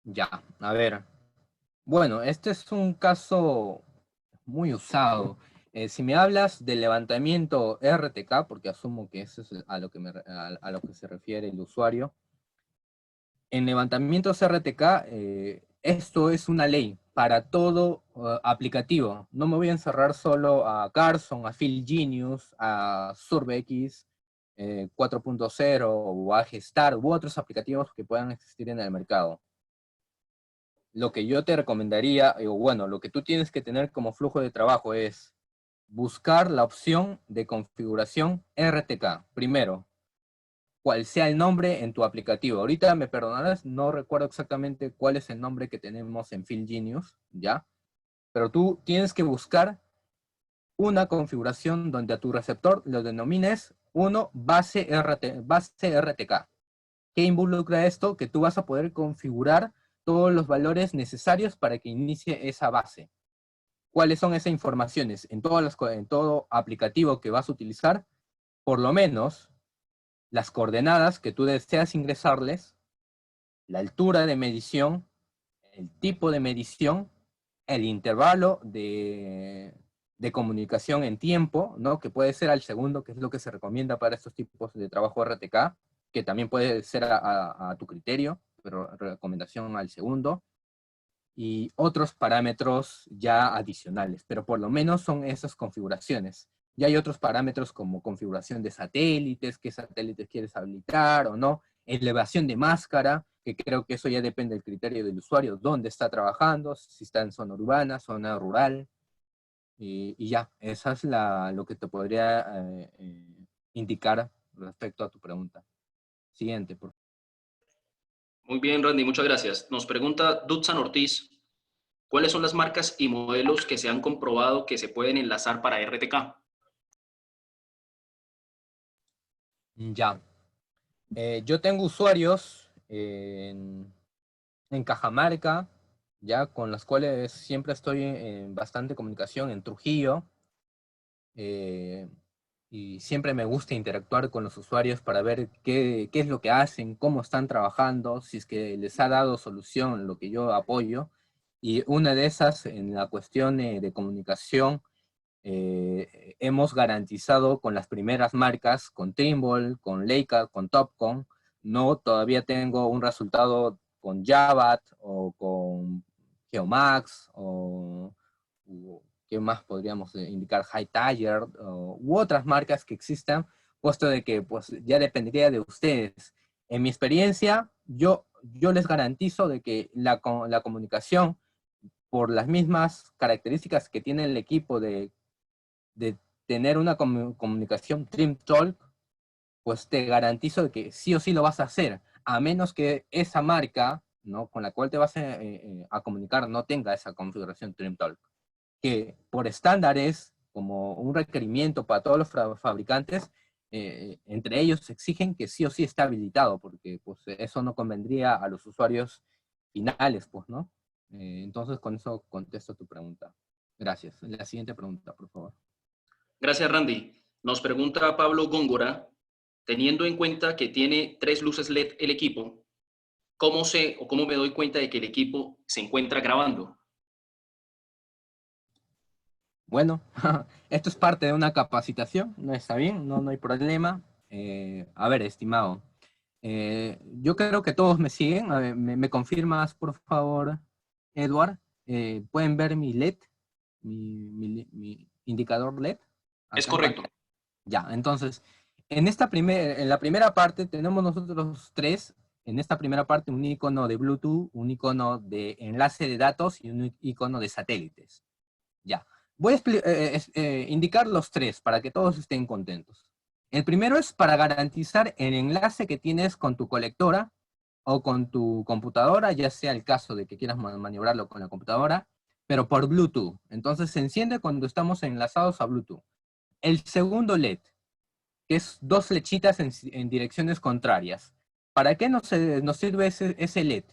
Ya, a ver. Bueno, este es un caso muy usado. Si me hablas de levantamiento RTK, porque asumo que eso es a lo que, a lo que se refiere el usuario, en levantamientos RTK, esto es una ley para todo aplicativo. No me voy a encerrar solo a Carson, a FieldGenius, a SurveyX 4.0 o a Gestar u otros aplicativos que puedan existir en el mercado. Lo que yo te recomendaría, o bueno, lo que tú tienes que tener como flujo de trabajo es buscar la opción de configuración RTK. Primero, cuál sea el nombre en tu aplicativo. Ahorita me perdonarás, no recuerdo exactamente cuál es el nombre que tenemos en FieldGenius, ¿ya? Pero tú tienes que buscar una configuración donde a tu receptor lo denomines base RTK. ¿Qué involucra esto? Que tú vas a poder configurar todos los valores necesarios para que inicie esa base. ¿Cuáles son esas informaciones? En todo aplicativo que vas a utilizar, por lo menos las coordenadas que tú deseas ingresarles, la altura de medición, el tipo de medición, el intervalo de comunicación en tiempo, ¿no? Que puede ser al segundo, que es lo que se recomienda para estos tipos de trabajo RTK, que también puede ser a tu criterio, pero recomendación al segundo, y otros parámetros ya adicionales, pero por lo menos son esas configuraciones. Ya hay otros parámetros como configuración de satélites, qué satélites quieres habilitar o no, elevación de máscara, que creo que eso ya depende del criterio del usuario, dónde está trabajando, si está en zona urbana, zona rural, y ya, esa es lo que te podría indicar respecto a tu pregunta. Siguiente, por favor. Muy bien, Randy, muchas gracias. Nos pregunta Dutsan Ortiz, ¿cuáles son las marcas y modelos que se han comprobado que se pueden enlazar para RTK? Ya. Yo tengo usuarios en Cajamarca, ya, con los cuales siempre estoy en bastante comunicación, en Trujillo, y siempre me gusta interactuar con los usuarios para ver qué es lo que hacen, cómo están trabajando, si es que les ha dado solución lo que yo apoyo. Y una de esas, en la cuestión de comunicación, hemos garantizado con las primeras marcas, con Trimble, con Leica, con Topcon. No, todavía tengo un resultado con Jabat o con Geomax o qué más podríamos indicar, High Tiger u otras marcas que existan, puesto de que pues ya dependería de ustedes. En mi experiencia, yo les garantizo de que la comunicación, por las mismas características que tiene el equipo de tener una comunicación Trim Talk, pues te garantizo de que sí o sí lo vas a hacer, a menos que esa marca, ¿no?, con la cual te vas a comunicar no tenga esa configuración Trim Talk, que por estándares, como un requerimiento para todos los fabricantes, entre ellos exigen que sí o sí esté habilitado, porque pues eso no convendría a los usuarios finales, pues, ¿no? Entonces con eso contesto tu pregunta. Gracias. La siguiente pregunta, por favor. Gracias, Randy. Nos pregunta Pablo Góngora, teniendo en cuenta que tiene 3 luces LED el equipo, ¿cómo sé o cómo me doy cuenta de que el equipo se encuentra grabando? Bueno, esto es parte de una capacitación, no está bien, no hay problema. A ver, estimado, yo creo que todos me siguen. A ver, ¿me confirmas, por favor, Edward? ¿Pueden ver mi LED? Mi indicador LED Es acá en correcto. pantalla. Ya, entonces, en la primera parte tenemos nosotros tres, en esta primera parte, un icono de Bluetooth, un icono de enlace de datos y un icono de satélites. Ya. Voy a indicar los tres para que todos estén contentos. El primero es para garantizar el enlace que tienes con tu colectora o con tu computadora, ya sea el caso de que quieras maniobrarlo con la computadora, pero por Bluetooth. Entonces se enciende cuando estamos enlazados a Bluetooth. El segundo LED, que es 2 flechitas en direcciones contrarias. ¿Para qué nos sirve ese LED?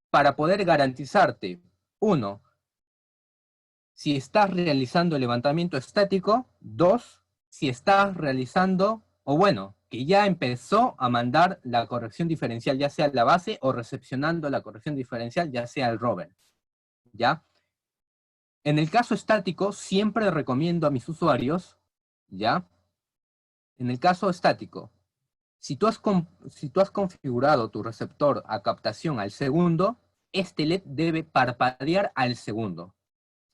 Para poder garantizarte, uno, si estás realizando el levantamiento estático; 2, si estás realizando, o bueno, que ya empezó a mandar la corrección diferencial, ya sea la base, o recepcionando la corrección diferencial, ya sea el rover. ¿Ya? En el caso estático, siempre recomiendo a mis usuarios, ¿ya? En el caso estático, si tú has configurado tu receptor a captación al segundo, este LED debe parpadear al segundo.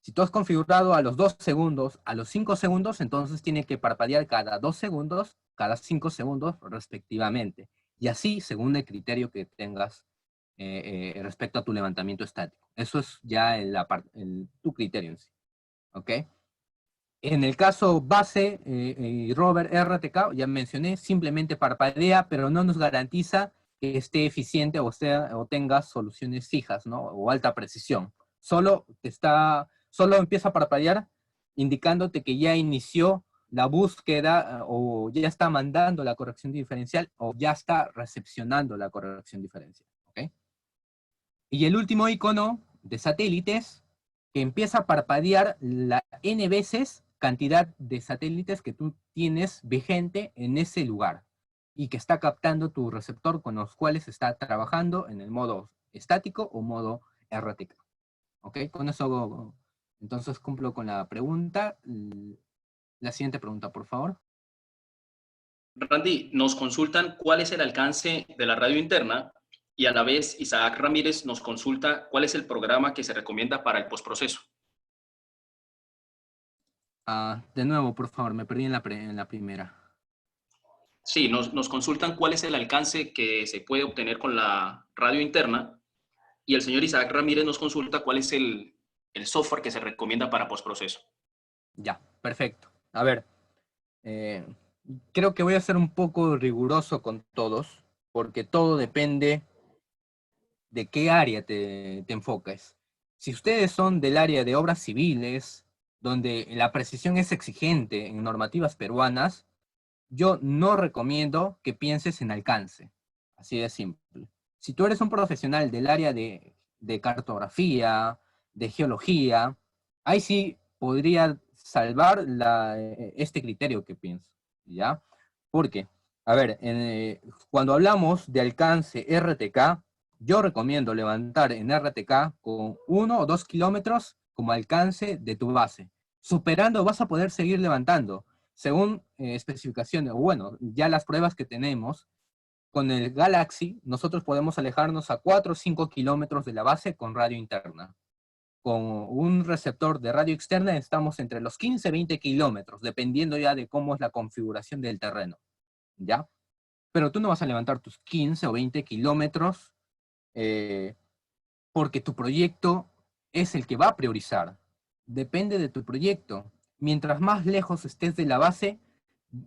Si tú has configurado a los 2 segundos, a los 5 segundos, entonces tiene que parpadear cada 2 segundos, cada 5 segundos respectivamente. Y así, según el criterio que tengas respecto a tu levantamiento estático. Eso es ya tu criterio en sí. ¿Ok? En el caso base y rover RTK, ya mencioné, simplemente parpadea, pero no nos garantiza que esté eficiente o tenga soluciones fijas, ¿no?, o alta precisión. Solo empieza a parpadear indicándote que ya inició la búsqueda o ya está mandando la corrección diferencial o ya está recepcionando la corrección diferencial. ¿Ok? Y el último icono de satélites, que empieza a parpadear la n veces cantidad de satélites que tú tienes vigente en ese lugar y que está captando tu receptor con los cuales está trabajando en el modo estático o modo RTK. ¿Ok? Con eso, entonces, cumplo con la pregunta. La siguiente pregunta, por favor. Randy, nos consultan cuál es el alcance de la radio interna y a la vez Isaac Ramírez nos consulta cuál es el programa que se recomienda para el postproceso. De nuevo, por favor, me perdí en la primera. Sí, nos consultan cuál es el alcance que se puede obtener con la radio interna y el señor Isaac Ramírez nos consulta cuál es el software que se recomienda para postproceso. Ya, perfecto. A ver, eh, creo que voy a ser un poco riguroso con todos, porque todo depende de qué área te enfoques. Si ustedes son del área de obras civiles, donde la precisión es exigente en normativas peruanas, yo no recomiendo que pienses en alcance. Así de simple. Si tú eres un profesional del área de cartografía, de geología, ahí sí podría salvar este criterio que pienso, ¿ya? Porque, a ver, cuando hablamos de alcance RTK, yo recomiendo levantar en RTK con 1 o 2 kilómetros como alcance de tu base. Superando vas a poder seguir levantando. Según especificaciones, o bueno, ya las pruebas que tenemos, con el Galaxy nosotros podemos alejarnos a 4 o 5 kilómetros de la base con radio interna. Con un receptor de radio externa estamos entre los 15 y 20 kilómetros, dependiendo ya de cómo es la configuración del terreno, ¿ya? Pero tú no vas a levantar tus 15 o 20 kilómetros porque tu proyecto es el que va a priorizar. Depende de tu proyecto. Mientras más lejos estés de la base,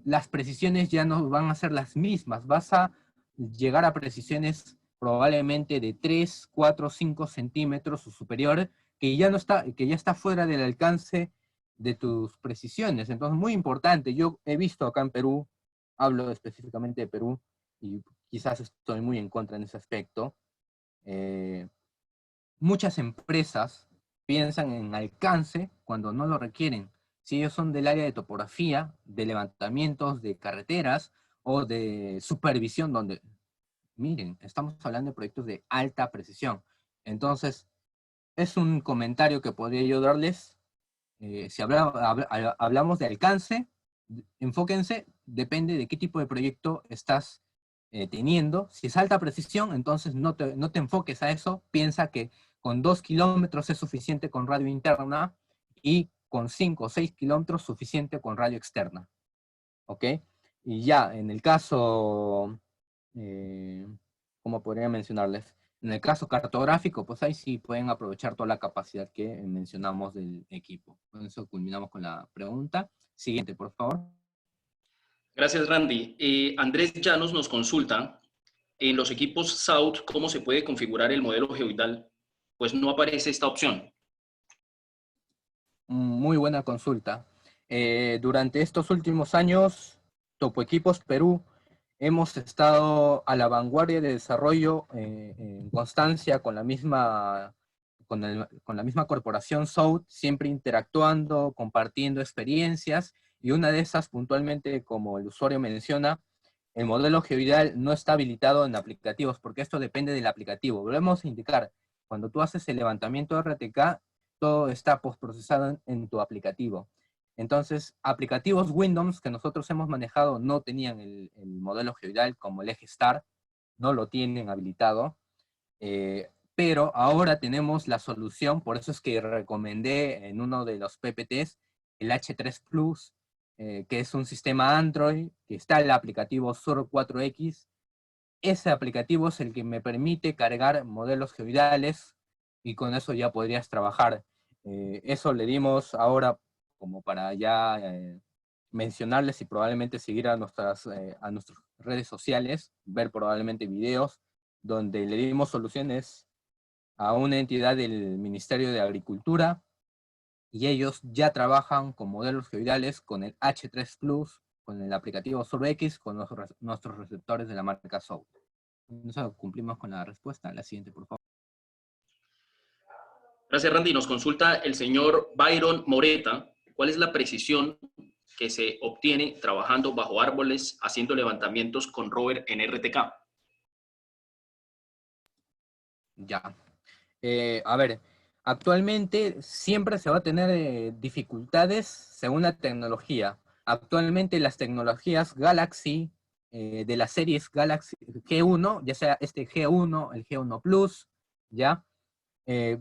las precisiones ya no van a ser las mismas. Vas a llegar a precisiones probablemente de 3, 4, 5 centímetros o superior, que ya está fuera del alcance de tus precisiones. Entonces, muy importante. Yo he visto acá en Perú, hablo específicamente de Perú, y quizás estoy muy en contra en ese aspecto, muchas empresas piensan en alcance cuando no lo requieren. Si ellos son del área de topografía, de levantamientos de carreteras o de supervisión, donde, miren, estamos hablando de proyectos de alta precisión. Entonces, es un comentario que podría yo darles. Si hablamos de alcance, enfóquense, depende de qué tipo de proyecto estás teniendo. Si es alta precisión, entonces no te enfoques a eso, piensa que con 2 kilómetros es suficiente con radio interna y con 5 o 6 kilómetros suficiente con radio externa. ¿Ok? Y ya, en el caso, ¿cómo podría mencionarles? En el caso cartográfico, pues ahí sí pueden aprovechar toda la capacidad que mencionamos del equipo. Con eso culminamos con la pregunta. Siguiente, por favor. Gracias, Randy. Andrés Llanos nos consulta, en los equipos South, ¿cómo se puede configurar el modelo geoidal? Pues no aparece esta opción. Muy buena consulta. Durante estos últimos años, Topo Equipos Perú, hemos estado a la vanguardia de desarrollo en constancia con la misma corporación South, siempre interactuando, compartiendo experiencias, y una de esas puntualmente, como el usuario menciona, el modelo geoidal no está habilitado en aplicativos, porque esto depende del aplicativo. Volvemos a indicar, cuando tú haces el levantamiento de RTK, todo está postprocesado en tu aplicativo. Entonces, aplicativos Windows que nosotros hemos manejado no tenían el modelo geoidal, como el eje Star, no lo tienen habilitado, pero ahora tenemos la solución, por eso es que recomendé en uno de los PPTs el H3 Plus, que es un sistema Android, que está en el aplicativo Sur 4X. Ese aplicativo es el que me permite cargar modelos geoidales y con eso ya podrías trabajar. Eso le dimos ahora como para ya mencionarles y probablemente seguir a nuestras redes sociales, ver probablemente videos donde le dimos soluciones a una entidad del Ministerio de Agricultura y ellos ya trabajan con modelos geoidales con el H3 Plus, con el aplicativo SurX, con nuestros receptores de la marca South. Entonces cumplimos con la respuesta. La siguiente, por favor. Gracias, Randy. Nos consulta el señor Byron Moreta. ¿Cuál es la precisión que se obtiene trabajando bajo árboles haciendo levantamientos con rover en RTK? Ya. A ver, actualmente siempre se va a tener dificultades según la tecnología. Actualmente las tecnologías Galaxy, de las series Galaxy G1, ya sea este G1, el G1 Plus, ¿ya?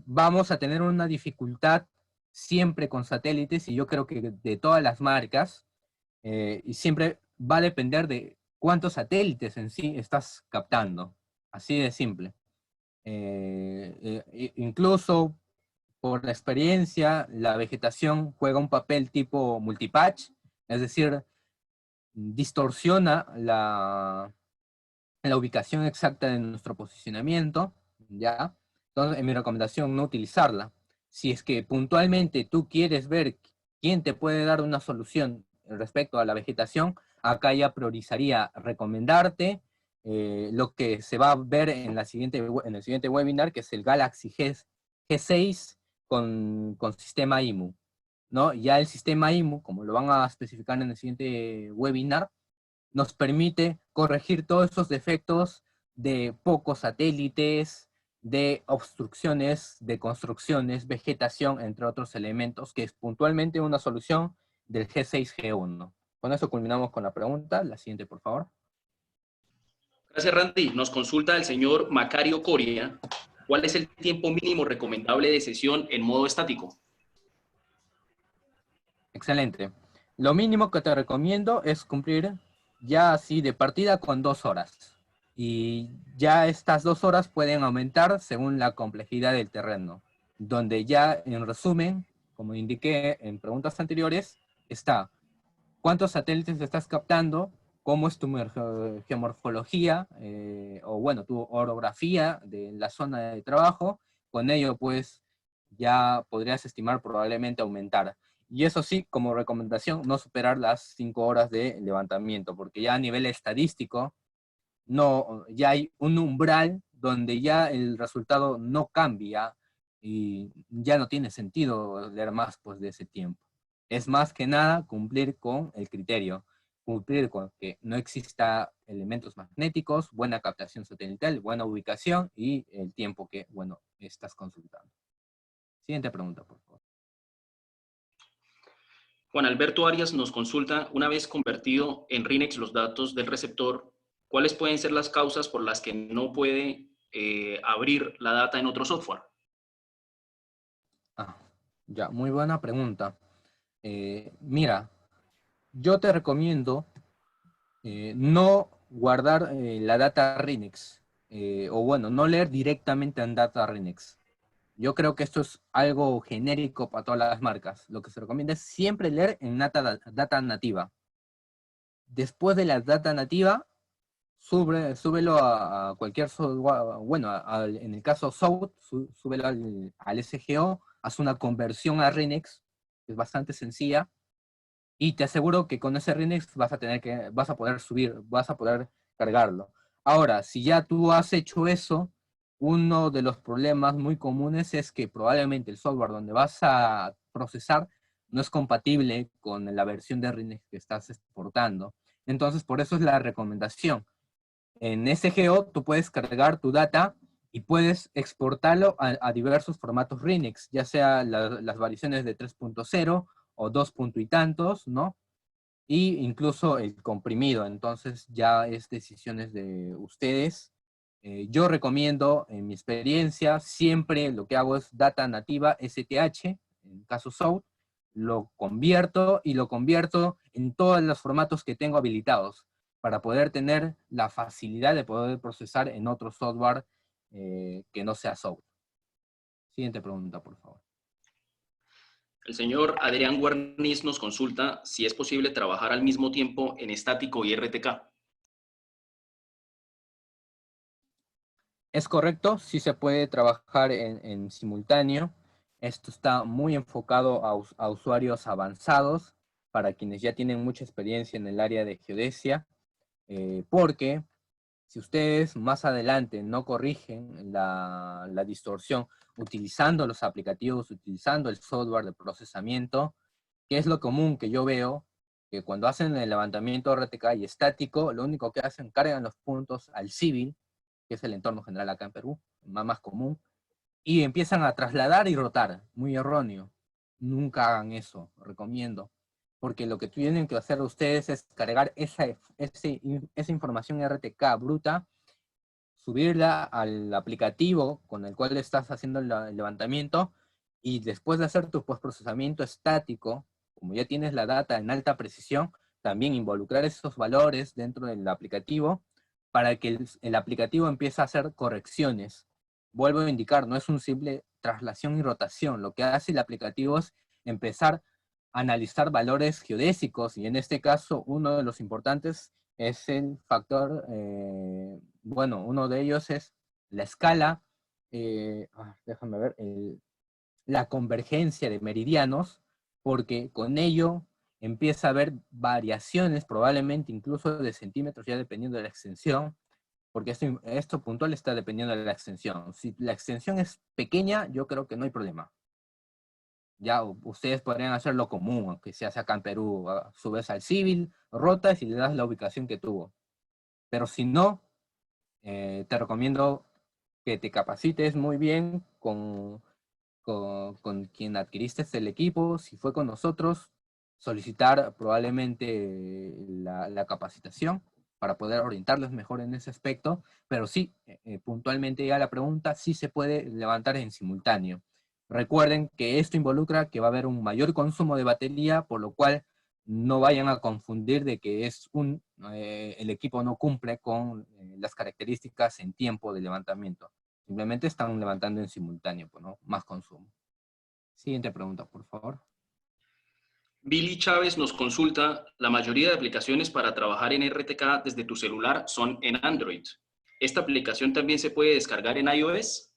Vamos a tener una dificultad siempre con satélites, y yo creo que de todas las marcas, y siempre va a depender de cuántos satélites en sí estás captando. Así de simple. Incluso por la experiencia, la vegetación juega un papel tipo multipatch, es decir, distorsiona la ubicación exacta de nuestro posicionamiento, ¿ya? Entonces, en mi recomendación, no utilizarla. Si es que puntualmente tú quieres ver quién te puede dar una solución respecto a la vegetación, acá ya priorizaría recomendarte lo que se va a ver en el siguiente webinar, que es el Galaxy G6 con sistema IMU, ¿no? Ya el sistema IMU, como lo van a especificar en el siguiente webinar, nos permite corregir todos esos defectos de pocos satélites, de obstrucciones, de construcciones, vegetación, entre otros elementos, que es puntualmente una solución del G6-G1. Con eso culminamos con la pregunta. La siguiente, por favor. Gracias, Randy. Nos consulta el señor Macario Coria. ¿Cuál es el tiempo mínimo recomendable de sesión en modo estático? Excelente. Lo mínimo que te recomiendo es cumplir ya así de partida con 2 horas. Y ya estas 2 horas pueden aumentar según la complejidad del terreno. Donde ya, en resumen, como indiqué en preguntas anteriores, está cuántos satélites estás captando, cómo es tu geomorfología, o bueno, tu orografía de la zona de trabajo. Con ello, pues, ya podrías estimar probablemente aumentar. Y eso sí, como recomendación, no superar las 5 horas de levantamiento, porque ya a nivel estadístico, no, ya hay un umbral donde ya el resultado no cambia y ya no tiene sentido leer más pues, de ese tiempo. Es más que nada cumplir con el criterio, cumplir con que no exista elementos magnéticos, buena captación satelital, buena ubicación y el tiempo que, bueno, estás consultando. Siguiente pregunta, por favor. Juan Alberto Arias nos consulta, una vez convertido en RINEX los datos del receptor, ¿cuáles pueden ser las causas por las que no puede abrir la data en otro software? Ya, muy buena pregunta. Mira, yo te recomiendo no guardar la data RINEX, o bueno, no leer directamente en data RINEX. Yo creo que esto es algo genérico para todas las marcas. Lo que se recomienda es siempre leer en data nativa. Después de la data nativa, súbelo a cualquier software, bueno, en el caso SOUT, súbelo al SGO, haz una conversión a RINEX, que es bastante sencilla, y te aseguro que con ese RINEX vas a poder cargarlo. Ahora, si ya tú has hecho eso, uno de los problemas muy comunes es que probablemente el software donde vas a procesar no es compatible con la versión de RINEX que estás exportando. Entonces, por eso es la recomendación. En SGO tú puedes cargar tu data y puedes exportarlo a diversos formatos RINEX, ya sea las variaciones de 3.0 o 2 punto y tantos, ¿no? Y incluso el comprimido. Entonces ya es decisiones de ustedes. Yo recomiendo, en mi experiencia, siempre lo que hago es data nativa STH, en caso SOUT, lo convierto en todos los formatos que tengo habilitados para poder tener la facilidad de poder procesar en otro software que no sea SOUT. Siguiente pregunta, por favor. El señor Adrián Guarniz nos consulta si es posible trabajar al mismo tiempo en estático y RTK. Es correcto, sí se puede trabajar en simultáneo. Esto está muy enfocado a usuarios avanzados, para quienes ya tienen mucha experiencia en el área de geodesia, porque si ustedes más adelante no corrigen la distorsión utilizando los aplicativos, utilizando el software de procesamiento, que es lo común que yo veo, que cuando hacen el levantamiento RTK y estático, lo único que hacen, cargan los puntos al civil, que es el entorno general acá en Perú, más común, y empiezan a trasladar y rotar, muy erróneo. Nunca hagan eso, recomiendo, porque lo que tienen que hacer ustedes es cargar esa información RTK bruta, subirla al aplicativo con el cual estás haciendo el levantamiento, y después de hacer tu postprocesamiento estático, como ya tienes la data en alta precisión, también involucrar esos valores dentro del aplicativo para que el aplicativo empiece a hacer correcciones. Vuelvo a indicar, no es un simple traslación y rotación. Lo que hace el aplicativo es empezar a analizar valores geodésicos, y en este caso uno de los importantes es el factor, bueno, uno de ellos es la escala, déjame ver, la convergencia de meridianos, porque con ello empieza a haber variaciones, probablemente incluso de centímetros, ya dependiendo de la extensión, porque esto puntual está dependiendo de la extensión. Si la extensión es pequeña, yo creo que no hay problema. Ya ustedes podrían hacer lo común, aunque se hace acá en Perú, subes al civil, rotas y le das la ubicación que tuvo. Pero si no, te recomiendo que te capacites muy bien con quien adquiriste el equipo. Si fue con nosotros, solicitar probablemente la capacitación para poder orientarles mejor en ese aspecto, pero sí, puntualmente ya la pregunta, sí se puede levantar en simultáneo. Recuerden que esto involucra que va a haber un mayor consumo de batería, por lo cual no vayan a confundir de que el equipo no cumple con las características en tiempo de levantamiento. Simplemente están levantando en simultáneo, pues, ¿no? Más consumo. Siguiente pregunta, por favor. Billy Chávez nos consulta, la mayoría de aplicaciones para trabajar en RTK desde tu celular son en Android. ¿Esta aplicación también se puede descargar en iOS?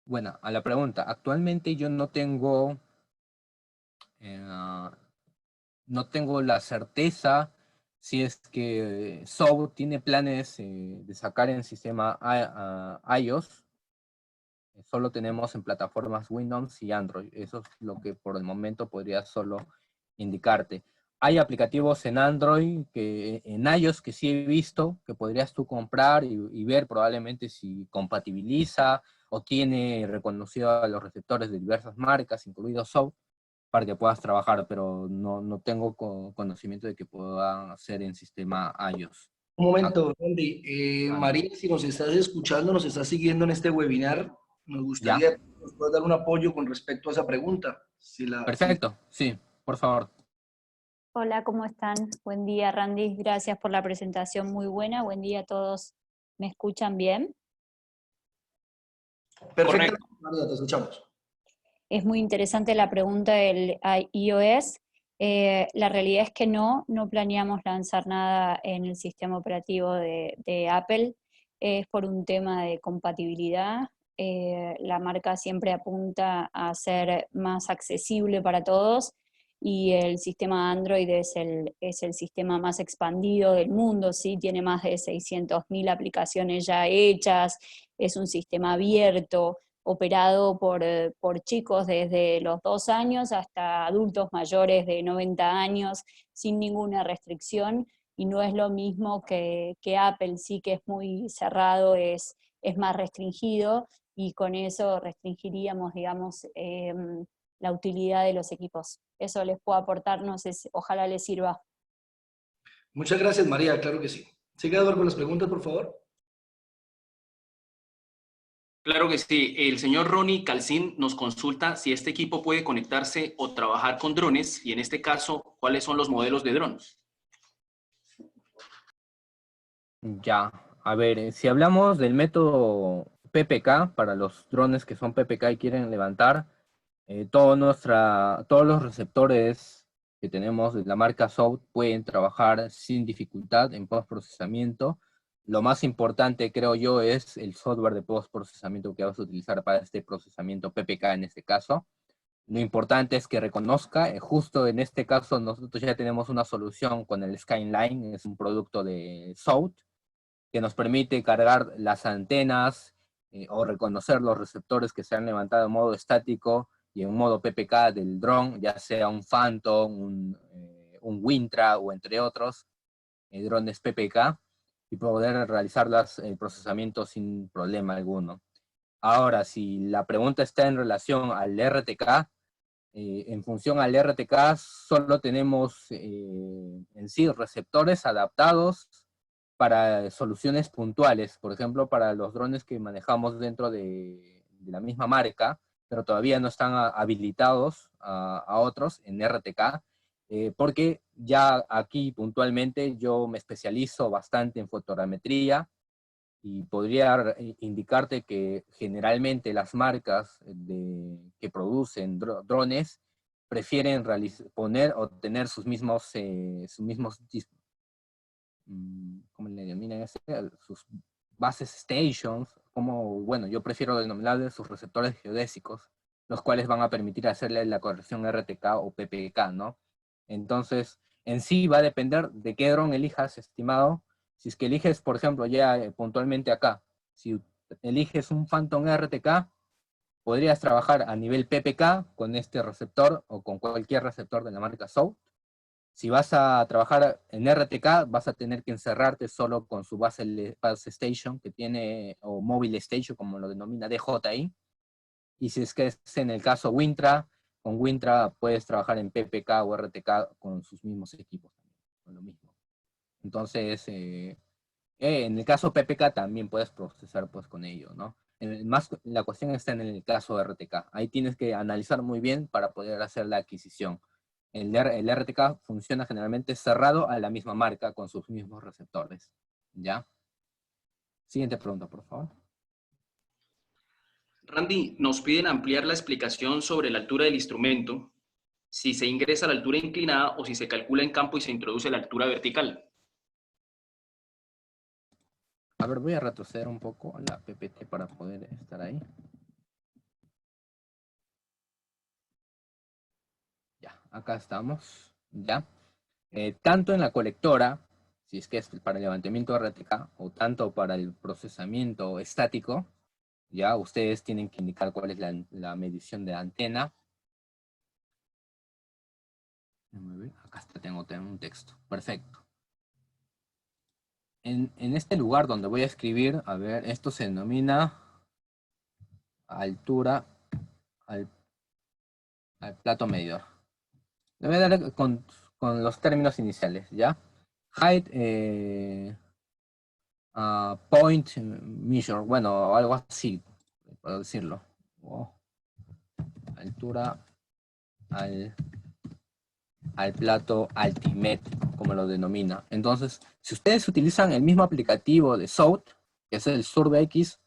Bueno, a la pregunta, actualmente yo no tengo la certeza si es que Soul tiene planes de sacar en sistema iOS. Solo tenemos en plataformas Windows y Android. Eso es lo que por el momento podría solo indicarte. Hay aplicativos en Android, en iOS que sí he visto, que podrías tú comprar y ver probablemente si compatibiliza o tiene reconocido a los receptores de diversas marcas, incluido Soul, para que puedas trabajar, pero no tengo conocimiento de que pueda hacer en sistema iOS. Un momento, Randy. Vale. María, si nos estás escuchando, nos estás siguiendo en este webinar, nos ¿Ya? gustaría que nos puedas dar un apoyo con respecto a esa pregunta. Perfecto, sí, por favor. Hola, ¿cómo están? Buen día, Randy. Gracias por la presentación, muy buena. Buen día a todos. ¿Me escuchan bien? Perfecto, María, te escuchamos. Es muy interesante la pregunta del iOS. La realidad es que no planeamos lanzar nada en el sistema operativo de Apple. Es por un tema de compatibilidad. La marca siempre apunta a ser más accesible para todos, y el sistema Android es el sistema más expandido del mundo, ¿sí? Tiene más de 600.000 aplicaciones ya hechas, es un sistema abierto, operado por chicos desde los 2 años hasta adultos mayores de 90 años, sin ninguna restricción, y no es lo mismo que Apple, sí, que es muy cerrado, es más restringido, y con eso restringiríamos, digamos, la utilidad de los equipos. Eso les puedo aportar, no sé, ojalá les sirva. Muchas gracias, María, claro que sí. Sigue, Eduardo, con las preguntas, por favor. Claro que sí. El señor Ronnie Calcín nos consulta si este equipo puede conectarse o trabajar con drones, y en este caso, ¿cuáles son los modelos de drones? Ya, a ver, si hablamos del método PPK, para los drones que son PPK y quieren levantar, todos los receptores que tenemos de la marca Zoud pueden trabajar sin dificultad en postprocesamiento. Lo más importante, creo yo, es el software de postprocesamiento que vas a utilizar para este procesamiento PPK en este caso. Lo importante es que reconozca, justo en este caso nosotros ya tenemos una solución con el Skyline, es un producto de Zoud, que nos permite cargar las antenas o reconocer los receptores que se han levantado en modo estático y en modo PPK del dron, ya sea un Phantom, un Wintra o entre otros drones PPK, y poder realizar el procesamiento sin problema alguno. Ahora, si la pregunta está en relación al RTK, en función al RTK solo tenemos en sí receptores adaptados para soluciones puntuales, por ejemplo, para los drones que manejamos dentro de la misma marca, pero todavía no están habilitados a otros en RTK, porque ya aquí puntualmente yo me especializo bastante en fotogrametría, y podría indicarte que generalmente las marcas que producen drones prefieren poner o tener ¿cómo le denominan ese? Sus bases stations, como, bueno, yo prefiero denominarles sus receptores geodésicos, los cuales van a permitir hacerle la corrección RTK o PPK, ¿no? Entonces, en sí va a depender de qué dron elijas, estimado. Si es que eliges, por ejemplo, ya puntualmente acá, si eliges un Phantom RTK, podrías trabajar a nivel PPK con este receptor o con cualquier receptor de la marca Zow. Si vas a trabajar en RTK, vas a tener que encerrarte solo con su base station que tiene, o mobile station, como lo denomina DJI. Y si es que es en el caso Wintra, con Wintra puedes trabajar en PPK o RTK con sus mismos equipos, con lo mismo. Entonces, en el caso PPK también puedes procesar pues con ello, ¿no? La cuestión está en el caso RTK. Ahí tienes que analizar muy bien para poder hacer la adquisición. El RTK funciona generalmente cerrado a la misma marca con sus mismos receptores, ¿ya? Siguiente pregunta, por favor. Randy, nos piden ampliar la explicación sobre la altura del instrumento, si se ingresa a la altura inclinada o si se calcula en campo y se introduce la altura vertical. A ver, voy a retroceder un poco la PPT para poder estar ahí. Ya, acá estamos, ¿ya? Tanto en la colectora, si es que es para el levantamiento RTK, o tanto para el procesamiento estático, ya ustedes tienen que indicar cuál es la medición de la antena. Acá tengo un texto, perfecto. En este lugar donde voy a escribir, a ver, esto se denomina altura al plato medidor. Le voy a dar con los términos iniciales, ¿ya? Height, point measure, bueno, algo así, puedo decirlo. Altura al plato altimétrico, como lo denomina. Entonces, si ustedes utilizan el mismo aplicativo de SOUT, que es el SurveyX,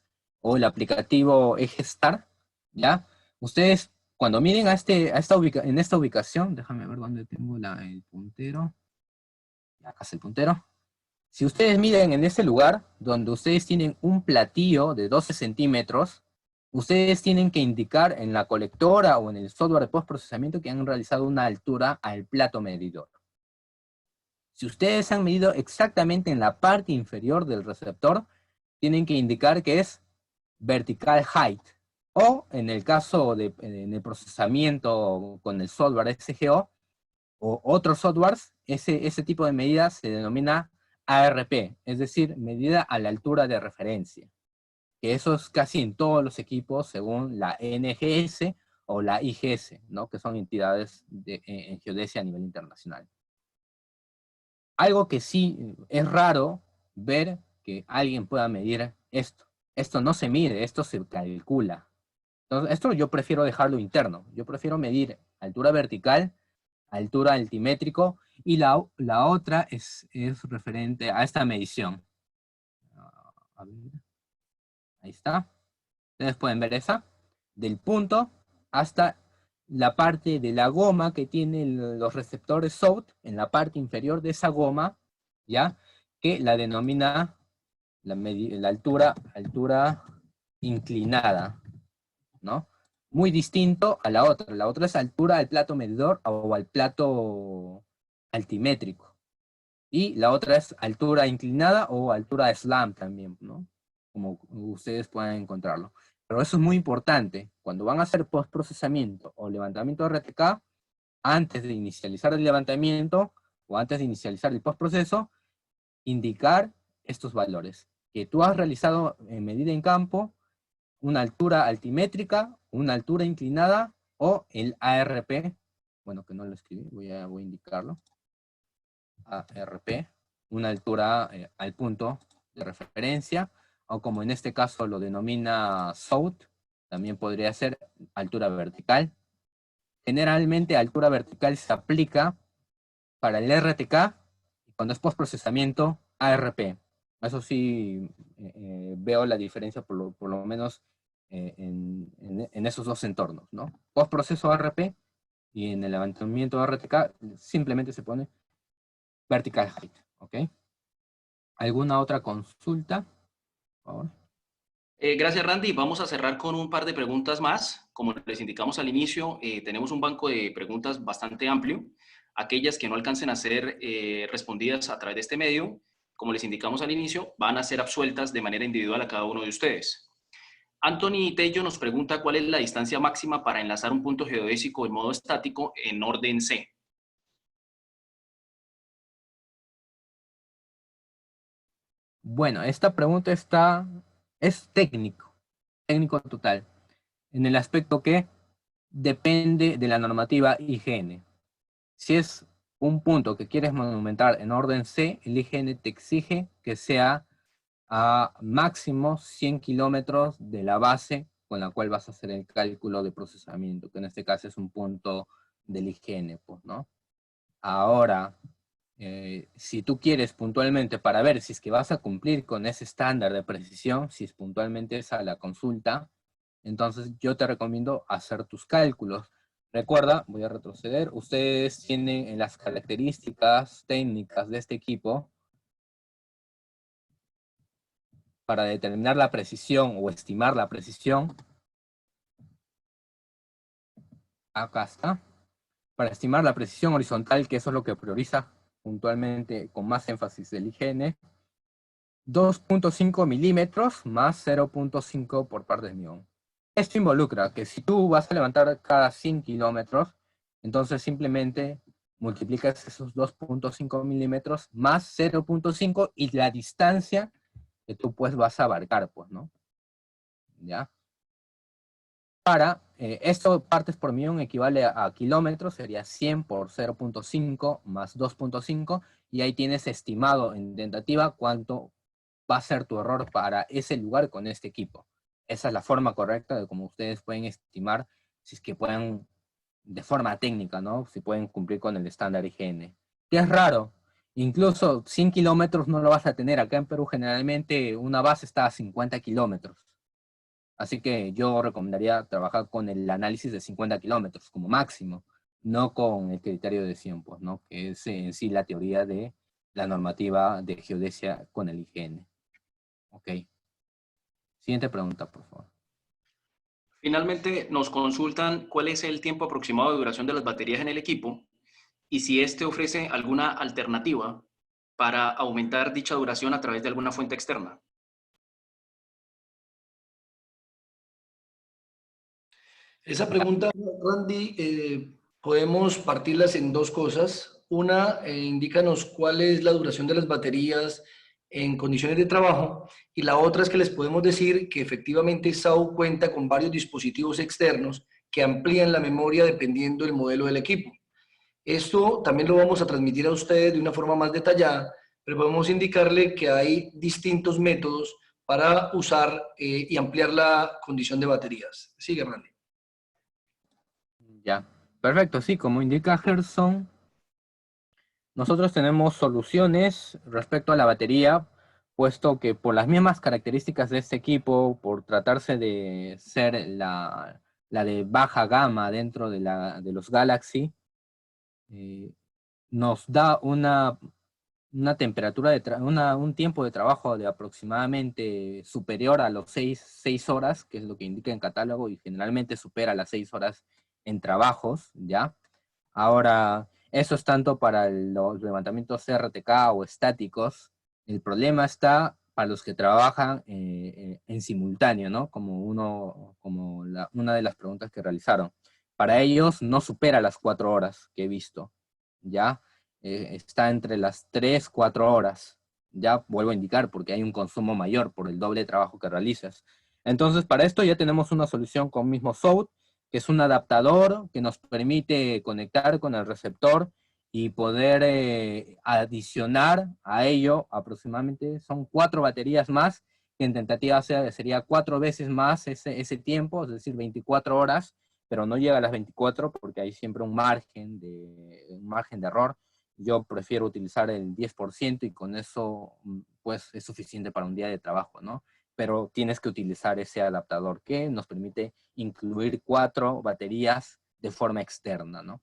o el aplicativo EGSTAR, ¿ya? Ustedes, cuando miren en esta ubicación, déjame ver dónde tengo el puntero. Acá está el puntero. Si ustedes miden en este lugar, donde ustedes tienen un platillo de 12 centímetros, ustedes tienen que indicar en la colectora o en el software de postprocesamiento que han realizado una altura al plato medidor. Si ustedes han medido exactamente en la parte inferior del receptor, tienen que indicar que es vertical height. O en el caso en el procesamiento con el software SGO o otros softwares, ese tipo de medida se denomina ARP, es decir, medida a la altura de referencia. Que eso es casi en todos los equipos según la NGS o la IGS, ¿no? Que son entidades en geodesia a nivel internacional. Algo que sí es raro ver que alguien pueda medir esto. Esto no se mide, esto se calcula. Entonces, esto yo prefiero dejarlo interno. Yo prefiero medir altura vertical, altura altimétrico, y la otra es referente a esta medición. A ver. Ahí está. Ustedes pueden ver esa. Del punto hasta la parte de la goma que tienen los receptores SOUT, en la parte inferior de esa goma, ¿ya? Que la denomina la altura inclinada, ¿no? Muy distinto a la otra. La otra es altura al plato medidor o al plato altimétrico. Y la otra es altura inclinada o altura slam también, ¿no? Como ustedes pueden encontrarlo. Pero eso es muy importante. Cuando van a hacer postprocesamiento o levantamiento de RTK, antes de inicializar el levantamiento o antes de inicializar el postproceso, indicar estos valores. Que tú has realizado en medida en campo, una altura altimétrica, una altura inclinada o el ARP. Bueno, que no lo escribí, voy a indicarlo. ARP, una altura al punto de referencia, o como en este caso lo denomina SOUT, También podría ser altura vertical. Generalmente altura vertical se aplica para el RTK y cuando es postprocesamiento, ARP. Eso sí, veo la diferencia por lo menos en esos dos entornos, ¿no? Postproceso ARP y en el levantamiento RTK simplemente se pone vertical height, ¿ok? ¿Alguna otra consulta? Por favor. Gracias, Randy. Vamos a cerrar con un par de preguntas más. Como les indicamos al inicio, tenemos un banco de preguntas bastante amplio. Aquellas que no alcancen a ser respondidas a través de este medio, como les indicamos al inicio, van a ser absueltas de manera individual a cada uno de ustedes. Anthony Tello nos pregunta cuál es la distancia máxima para enlazar un punto geodésico en modo estático en orden C. Bueno, esta pregunta es técnico total, en el aspecto que depende de la normativa IGN. Si es un punto que quieres monumentar en orden C, el IGN te exige que sea a máximo 100 kilómetros de la base con la cual vas a hacer el cálculo de procesamiento, que en este caso es un punto del IGN, pues, ¿no? Ahora, si tú quieres puntualmente para ver si es que vas a cumplir con ese estándar de precisión, si es puntualmente esa la consulta, entonces yo te recomiendo hacer tus cálculos. Recuerda, voy a retroceder, ustedes tienen en las características técnicas de este equipo para determinar la precisión o estimar la precisión. Acá está. Para estimar la precisión horizontal, que eso es lo que prioriza puntualmente con más énfasis el IGN, 2.5 milímetros más 0.5 por partes millón. Esto involucra que si tú vas a levantar cada 100 kilómetros, entonces simplemente multiplicas esos 2.5 milímetros más 0.5 y la distancia que tú pues vas a abarcar, pues, ¿no? ¿Ya? Esto partes por millón equivale a kilómetros, sería 100 por 0.5 más 2.5, y ahí tienes estimado en tentativa cuánto va a ser tu error para ese lugar con este equipo. Esa es la forma correcta de cómo ustedes pueden estimar si es que pueden, de forma técnica, ¿no? Si pueden cumplir con el estándar IGN. Que es raro. Incluso 100 kilómetros no lo vas a tener. Acá en Perú generalmente una base está a 50 kilómetros. Así que yo recomendaría trabajar con el análisis de 50 kilómetros como máximo, no con el criterio de 100, pues, ¿no? Que es en sí la teoría de la normativa de geodesia con el IGN. Ok. Siguiente pregunta, por favor. Finalmente, nos consultan cuál es el tiempo aproximado de duración de las baterías en el equipo y si éste ofrece alguna alternativa para aumentar dicha duración a través de alguna fuente externa. Esa pregunta, Randy, podemos partirlas en dos cosas. Una, indícanos cuál es la duración de las baterías en condiciones de trabajo, y la otra es que les podemos decir que efectivamente SAU cuenta con varios dispositivos externos que amplían la memoria dependiendo del modelo del equipo. Esto también lo vamos a transmitir a ustedes de una forma más detallada, pero podemos indicarle que hay distintos métodos para usar y ampliar la condición de baterías. Sigue, Randy. Ya, perfecto, sí, como indica Gerson, nosotros tenemos soluciones respecto a la batería, puesto que por las mismas características de este equipo, por tratarse de ser la de baja gama dentro de los Galaxy, nos da una temperatura un tiempo de trabajo de aproximadamente superior a los 6 horas, que es lo que indica en catálogo, y generalmente supera las 6 horas en trabajos, ¿ya? Ahora, eso es tanto para los levantamientos RTK o estáticos. El problema está para los que trabajan en simultáneo, ¿no? Como una de las preguntas que realizaron. Para ellos no supera las 4 horas que he visto, ¿ya? Está entre las 3, 4 horas. Ya vuelvo a indicar porque hay un consumo mayor por el doble de trabajo que realizas. Entonces, para esto ya tenemos una solución con mismo SOUT, que es un adaptador que nos permite conectar con el receptor y poder adicionar a ello aproximadamente, son 4 baterías más que en tentativa sería 4 veces más ese tiempo, es decir, 24 horas, pero no llega a las 24 porque hay siempre un margen de error. Yo prefiero utilizar el 10% y con eso pues es suficiente para un día de trabajo, ¿no? Pero tienes que utilizar ese adaptador que nos permite incluir 4 baterías de forma externa, ¿no?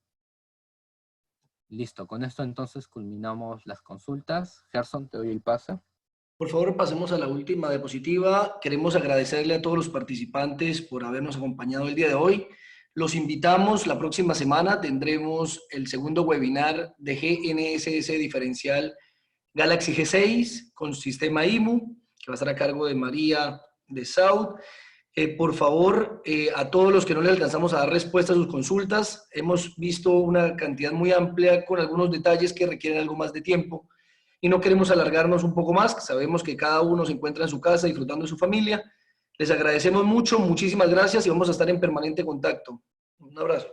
Listo, con esto entonces culminamos las consultas. Gerson, te doy el pase. Por favor, pasemos a la última diapositiva. Queremos agradecerle a todos los participantes por habernos acompañado el día de hoy. Los invitamos, la próxima semana tendremos el segundo webinar de GNSS diferencial Galaxy G6 con sistema IMU, que va a estar a cargo de María de South. Por favor, a todos los que no le alcanzamos a dar respuesta a sus consultas, hemos visto una cantidad muy amplia con algunos detalles que requieren algo más de tiempo y no queremos alargarnos un poco más. Sabemos que cada uno se encuentra en su casa disfrutando de su familia. Les agradecemos mucho, muchísimas gracias y vamos a estar en permanente contacto. Un abrazo.